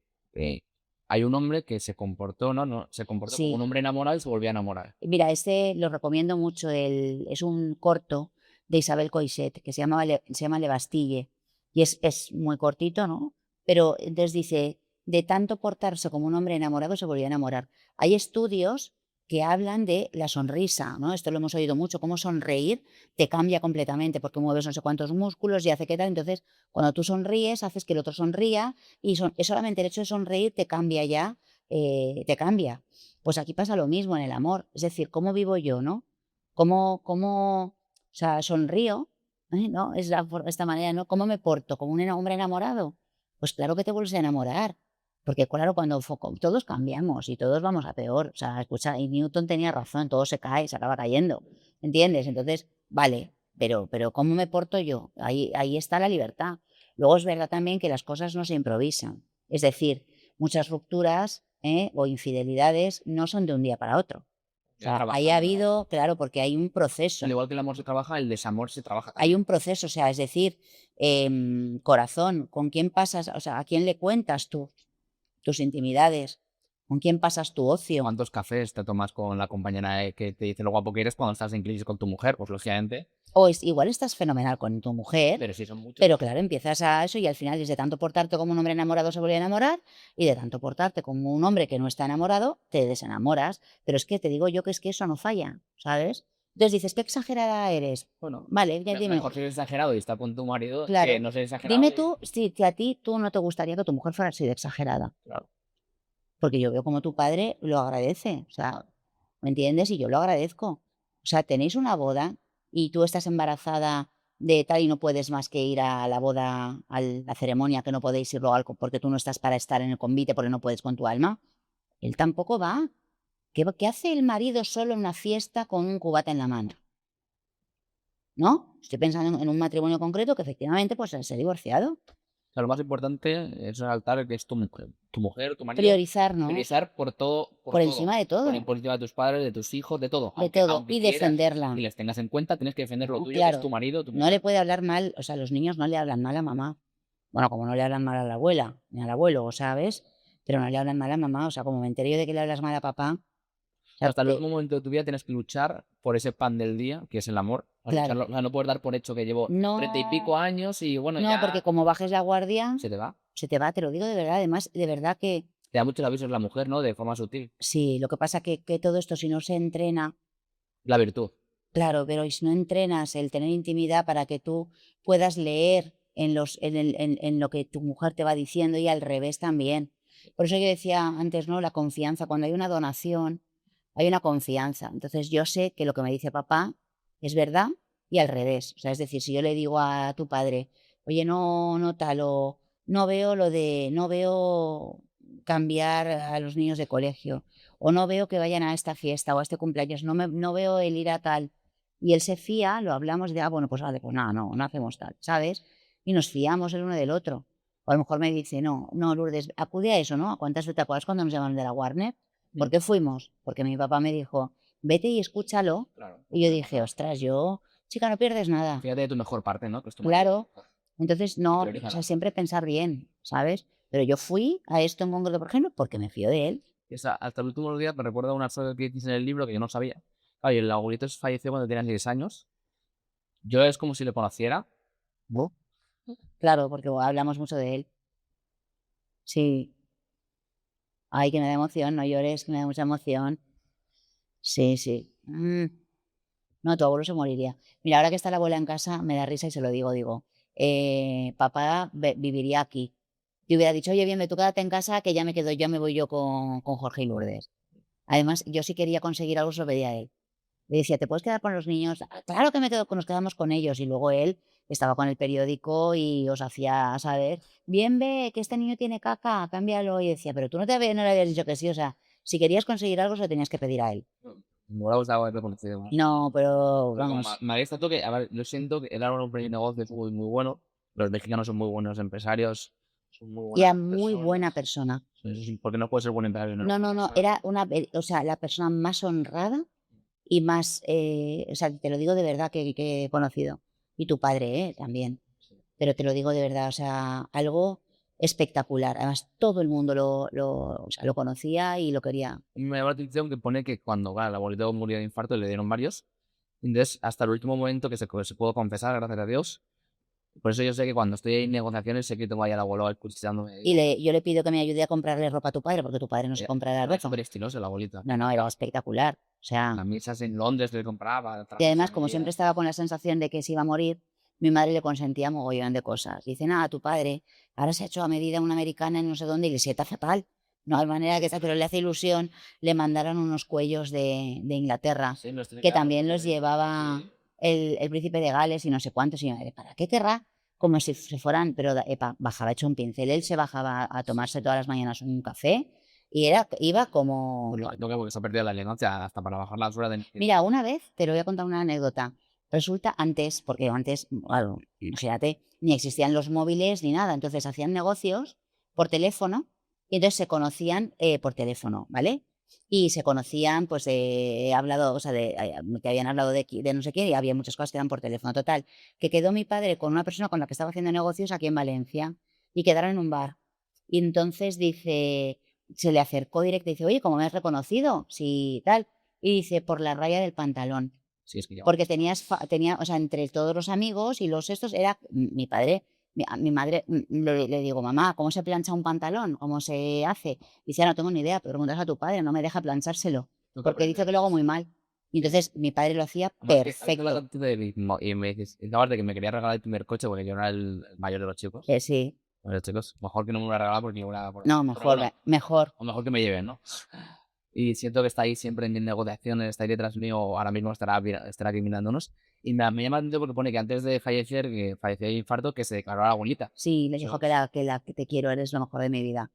hay un hombre que se comportó, ¿no? Se comportó como Sí. un hombre enamorado y se volvió a enamorar. Mira, este lo recomiendo mucho. Es un corto de Isabel Coixet que se llama Le Bastille y es muy cortito, ¿no? Pero entonces dice, de tanto portarse como un hombre enamorado se volvió a enamorar. Hay estudios que hablan de la sonrisa, ¿no? Esto lo hemos oído mucho, cómo sonreír te cambia completamente porque mueves no sé cuántos músculos y hace qué tal. Entonces, cuando tú sonríes, haces que el otro sonría y solamente el hecho de sonreír te cambia ya, te cambia. Pues aquí pasa lo mismo en el amor. Es decir, ¿cómo vivo yo, no? O sea, sonrío, ¿No? Es esta manera, ¿no? ¿Cómo me porto? ¿Como un hombre enamorado? Pues claro que te vuelves a enamorar. Porque claro, cuando todos cambiamos y todos vamos a peor. O sea, escucha, y Newton tenía razón, todo se cae, se acaba cayendo. ¿Entiendes? Entonces, vale, pero ¿cómo me porto yo? Ahí está la libertad. Luego es verdad también que las cosas no se improvisan. Es decir, muchas rupturas o infidelidades no son de un día para otro. O sea, ahí ha habido, claro, porque hay un proceso. Al igual que el amor se trabaja, el desamor se trabaja Hay también. un proceso, o sea, es decir, corazón, ¿con quién pasas? O sea, ¿a quién le cuentas tú tus intimidades? ¿Con quién pasas tu ocio? ¿Cuántos cafés te tomas con la compañera que te dice lo guapo que eres cuando estás en crisis con tu mujer? Pues lógicamente. O igual estás fenomenal con tu mujer, Pero sí son muchos. pero claro, empiezas a eso y al final, desde tanto portarte como un hombre enamorado se vuelve a enamorar y de tanto portarte como un hombre que no está enamorado, te desenamoras. Pero es que te digo yo que es que eso no falla, ¿sabes? Entonces dices, qué exagerada eres. Bueno, Vale, ya dime. mejor ser exagerado y estar con tu marido Claro. que no ser exagerado. Dime tú si a ti tú no te gustaría que tu mujer fuera así de exagerada. Claro. Porque yo veo como tu padre lo agradece. O sea, ¿me entiendes? Y yo lo agradezco. O sea, tenéis una boda y tú estás embarazada de tal y no puedes más que ir a la boda, a la ceremonia, que no podéis ir luego porque tú no estás para estar en el convite porque no puedes con tu alma. Él tampoco va. ¿Qué hace el marido solo en una fiesta con un cubata en la mano? ¿No? Estoy pensando en un matrimonio concreto que efectivamente pues se ha divorciado. O sea, lo más importante es resaltar que es tu mujer, tu marido. Priorizar, ¿no? Priorizar por todo. Por encima de todo. Por encima de tus padres, de tus hijos, de todo. De todo. Y quieras defenderla. y les tengas en cuenta, tienes que defender lo tuyo, que Claro. es tu marido, tu No mujer. le puede hablar mal, o sea, los niños no le hablan mal a mamá. Bueno, como no le hablan mal a la abuela, ni al abuelo, ¿sabes? Pero no le hablan mal a mamá, o sea, como me enteré yo de que le hablas mal a papá. O sea, Hasta el último momento de tu vida tienes que luchar por ese pan del día, que es el amor. Claro. Lucharlo, o sea, no puedes dar por hecho que llevo No. 30 y pico años y bueno, No, ya porque como bajes la guardia, se te va. te lo digo de verdad. Además, de verdad que Te da muchos avisos la mujer, ¿no? De forma sutil. sí, lo que pasa que todo esto, si no se entrena, La virtud. claro, pero si no entrenas el tener intimidad para que tú puedas leer en lo que tu mujer te va diciendo y al revés también. Por eso yo decía antes, ¿no? La confianza. Cuando hay una donación, hay una confianza. Entonces yo sé que lo que me dice papá es verdad y al revés. O sea, es decir, si yo le digo a tu padre, oye, no tal, o no veo cambiar a los niños de colegio, o no veo que vayan a esta fiesta o a este cumpleaños, no veo el ir a tal. Y él se fía, lo hablamos de, bueno, pues vale, pues nada, no hacemos tal, ¿sabes? Y nos fiamos el uno del otro. O a lo mejor me dice, no, Lourdes, acude a eso, ¿no? ¿A cuántas veces te acuerdas cuando nos llamaron de la Warner? ¿Por qué fuimos? Porque mi papá me dijo, vete y escúchalo. Claro. Y yo dije, ostras, chica, no pierdes nada. Fíjate de tu mejor parte, ¿no? Que es tu Claro. marido. Entonces, no, o Priorízala. sea, siempre pensar bien, ¿sabes? Pero yo fui a esto en concreto, por ejemplo, porque me fío de él. Hasta el último día me recuerda una cosa que dices en el libro que yo no sabía. Claro, y el abuelito falleció cuando tenía 6 años. Yo es como si le conociera. Claro, porque hablamos mucho de él. Sí. Ay, que me da emoción, no llores, que me da mucha emoción. Sí, sí. No, tu abuelo se moriría. Mira, ahora que está la abuela en casa, me da risa y se lo digo, papá viviría aquí. Te hubiera dicho, oye, bien, tú quédate en casa, que ya me voy yo con Jorge y Lourdes. Además, yo si quería conseguir algo, se lo pedía a él. Le decía, ¿te puedes quedar con los niños? "Ah, claro que nos quedamos con ellos". Y luego él estaba con el periódico y os hacía saber, bien ve que este niño tiene caca, cámbialo. Y decía, pero tú no le habías dicho que sí. O sea, si querías conseguir algo, se lo tenías que pedir a él. Me hubiera gustado haberlo conocido más. No, pero Pero vamos. me había estado que, a ver, yo siento que él era un hombre de negocios muy, muy bueno. Los mexicanos son muy buenos empresarios. Son muy Y era buenas muy buena personas. persona. Eso sí, porque no puede ser buen empresario. No, era o sea, la persona más honrada y más, o sea, te lo digo de verdad que he conocido. Y tu padre, también. Pero te lo digo de verdad, o sea, algo espectacular. Además, todo el mundo o sea, lo conocía y lo quería. Me llama la atención que pone que cuando el abuelito murió de infarto le dieron varios. Entonces, hasta el último momento que se pudo confesar, gracias a Dios. Por eso yo sé que cuando estoy en negociaciones sé que tengo ahí al abuelo escuchándome. Y yo le pido que me ayude a comprarle ropa a tu padre, porque tu padre no se compra la Era ropa. súper estiloso la abuelita. No, era espectacular. O sea, Las misas en Londres que le compraba. y además, como siempre estaba con la sensación de que se iba a morir, mi madre le consentía mogollón de cosas. Dice, nada, tu padre ahora se ha hecho a medida una americana en no sé dónde y le sienta fatal. No hay manera que pero le hace ilusión. Le mandaron unos cuellos de Inglaterra, Sí, los tiene que claro, también los sí. llevaba el príncipe de Gales y no sé cuántos. Y yo, ¿para qué querrá? Como si se fueran, pero bajaba hecho un pincel. Él se bajaba a tomarse todas las mañanas un café y iba como... No, que se ha perdido la elegancia hasta para bajar la basura de... Mira, una vez, te lo voy a contar una anécdota. Resulta antes, porque antes, claro, fíjate, ni existían los móviles ni nada. Entonces hacían negocios por teléfono y entonces se conocían por teléfono, ¿vale? Y se conocían, pues he hablado, o sea, que habían hablado de no sé qué y había muchas cosas que eran por teléfono. Total, que quedó mi padre con una persona con la que estaba haciendo negocios aquí en Valencia y quedaron en un bar. Y entonces dice, se le acercó directo y dice, oye, ¿cómo me has reconocido? Sí, tal. Y dice, por la raya del pantalón. Sí, es que yo... Porque tenía, o sea, entre todos los amigos y los estos, era mi padre, a mi madre, le digo, mamá, ¿cómo se plancha un pantalón? ¿Cómo se hace? Dice, no tengo ni idea, pero preguntas a tu padre, no me deja planchárselo, porque dice que lo hago muy mal. Y entonces mi padre lo hacía perfecto. Y me dices, acabas de que me quería regalar el primer coche porque yo no era el mayor de los chicos. Sí, Los chicos, mejor que no me lo regalar porque yo era... no, mejor, mejor. O mejor que me lleven, ¿no? Y siento que está ahí siempre en negociaciones, está ahí detrás mío, ahora mismo estará aquí mirándonos. Y me llama la atención porque pone que antes de fallecer, que falleció de infarto, que se declaró a la abuelita. Sí, le dijo que te quiero, eres lo mejor de mi vida.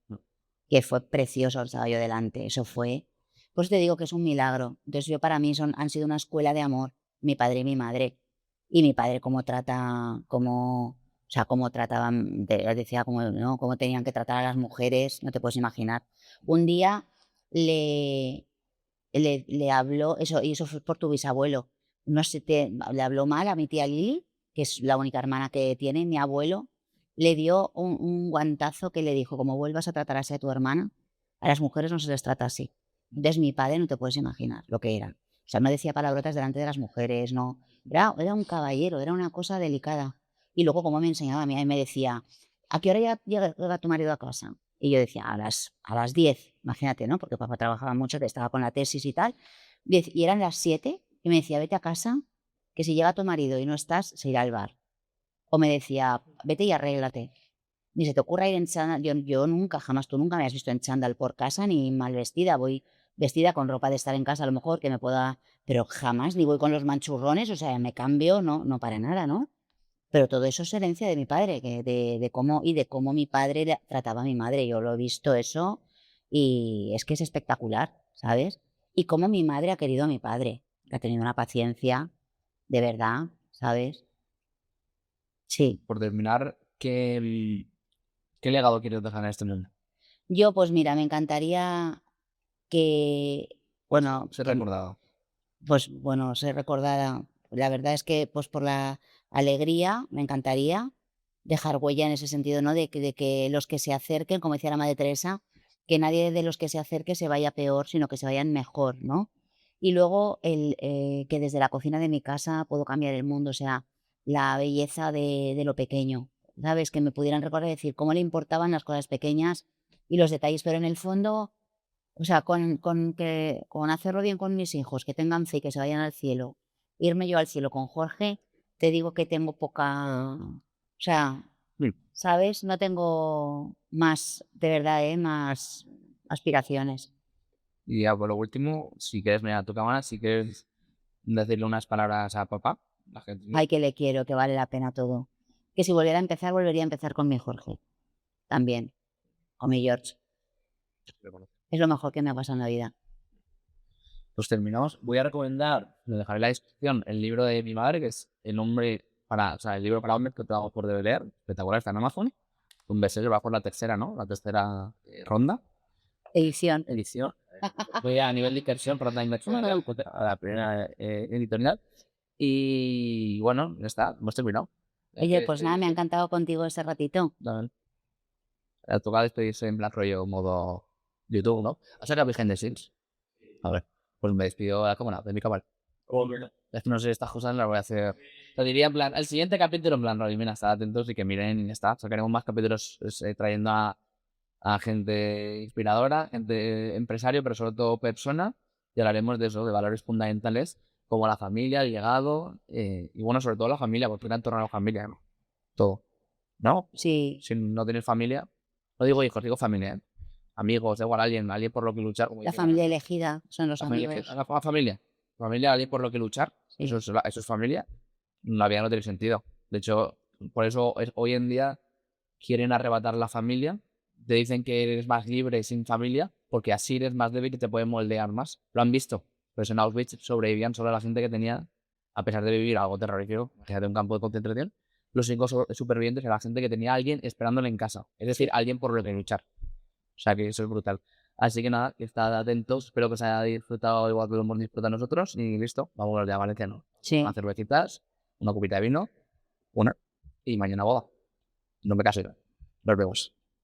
Que fue precioso, estaba yo delante. Eso fue. Pues te digo que es un milagro. Entonces, yo para mí han sido una escuela de amor, mi padre y mi madre. Y mi padre, cómo trata, o sea, cómo trataban, decía cómo, ¿no? Cómo tenían que tratar a las mujeres, no te puedes imaginar. Un día le, le habló, eso, y eso fue por tu bisabuelo. No sé, le habló mal a mi tía Lili, que es la única hermana que tiene, mi abuelo, le dio un guantazo que le dijo, como vuelvas a tratar así a tu hermana, a las mujeres no se les trata así. Entonces mi padre no te puedes imaginar lo que era. O sea, no decía palabrotas delante de las mujeres, no. Era un caballero, era una cosa delicada. Y luego, como me enseñaba a mí, me decía, ¿a qué hora ya llega tu marido a casa? Y yo decía, a las 10, imagínate, ¿no? Porque papá trabajaba mucho, que estaba con la tesis y tal. Y eran las 7 y me decía, vete a casa, que si llega tu marido y no estás, se irá al bar. O me decía, vete y arréglate. Ni se te ocurra ir en chándal. Yo nunca, jamás, tú nunca me has visto en chándal por casa ni mal vestida. Voy vestida con ropa de estar en casa, a lo mejor, que me pueda... Pero jamás, ni voy con los manchurrones, o sea, me cambio, no para nada, ¿no? Pero todo eso es herencia de mi padre, de cómo mi padre trataba a mi madre. Yo lo he visto eso y es que es espectacular, ¿sabes? Y cómo mi madre ha querido a mi padre, que ha tenido una paciencia de verdad, ¿sabes? Sí. Por terminar, ¿qué legado quieres dejar en este mundo? Yo, pues mira, me encantaría que, bueno, Ser recordado. pues bueno, se recordara. La verdad es que, pues por la alegría, me encantaría dejar huella en ese sentido, ¿no? De que los que se acerquen, como decía la Madre Teresa, que nadie de los que se acerque se vaya peor, sino que se vayan mejor, ¿no? Y luego que desde la cocina de mi casa puedo cambiar el mundo, o sea, la belleza de lo pequeño, ¿sabes? Que me pudieran recordar y decir cómo le importaban las cosas pequeñas y los detalles, pero en el fondo, o sea, con hacerlo bien con mis hijos, que tengan fe y que se vayan al cielo, irme yo al cielo con Jorge, te digo que tengo poca, o sea, Sí. ¿sabes? No tengo más, de verdad, más aspiraciones. Y ya por lo último, si quieres mirar a tu cámara, si quieres decirle unas palabras a papá, la gente... Ay, que le quiero, que vale la pena todo. Que si volviera a empezar, volvería a empezar con mi Jorge. También. Con mi George. Es lo mejor que me ha pasado en la vida. Pues terminamos. Voy a recomendar, le dejaré en la descripción, el libro de mi madre, que es el libro para hombres que te hago por deber leer. Espectacular, está en Amazon. Un bestseller, va por la tercera, ¿no? La tercera ronda. Edición. Voy a nivel de inversión, ronda de inversión, a la primera editorial. Y bueno, ya está, hemos terminado. Oye, pues nada, me ha encantado contigo ese ratito. Ha tocado despedirse en plan rollo modo YouTube, ¿no? O sea, la Virgen de Sims. A ver, pues me despido de la cámara, de mi cámara. Es que no sé, estas cosas las voy a hacer. Lo diría en plan, el siguiente capítulo en plan, rollo, mira, estad atentos y que miren, está. Sacaremos más capítulos trayendo a gente inspiradora, gente empresario, pero sobre todo persona. Y hablaremos de eso, de valores fundamentales como la familia, el legado, y bueno, sobre todo la familia, porque era en torno a la familia, ¿no? Todo. ¿No? Sí. Si no tienes familia, no digo hijos, digo familia, ¿eh? Amigos, da igual, alguien por lo que luchar. Como La familia elegida son los amigos. La familia. familia, alguien por lo que luchar, Sí. eso es familia, la vida no tiene sentido. De hecho, por eso hoy en día quieren arrebatar la familia, te dicen que eres más libre sin familia, porque así eres más débil y te pueden moldear más. Lo han visto. Pues en Auschwitz sobrevivían solo la gente que tenía, a pesar de vivir algo terrorífico, imagínate un campo de concentración, los únicos supervivientes era la gente que tenía a alguien esperándole en casa. Es decir, alguien por lo que luchar. O sea que eso es brutal. Así que nada, que estad atentos. Espero que os haya disfrutado igual que lo hemos disfrutado nosotros. Y listo, vamos a los de Valencia, ¿no? Sí. Unas cervecitas, una copita de vino, una, y mañana boda. No me caso yo. Nos vemos.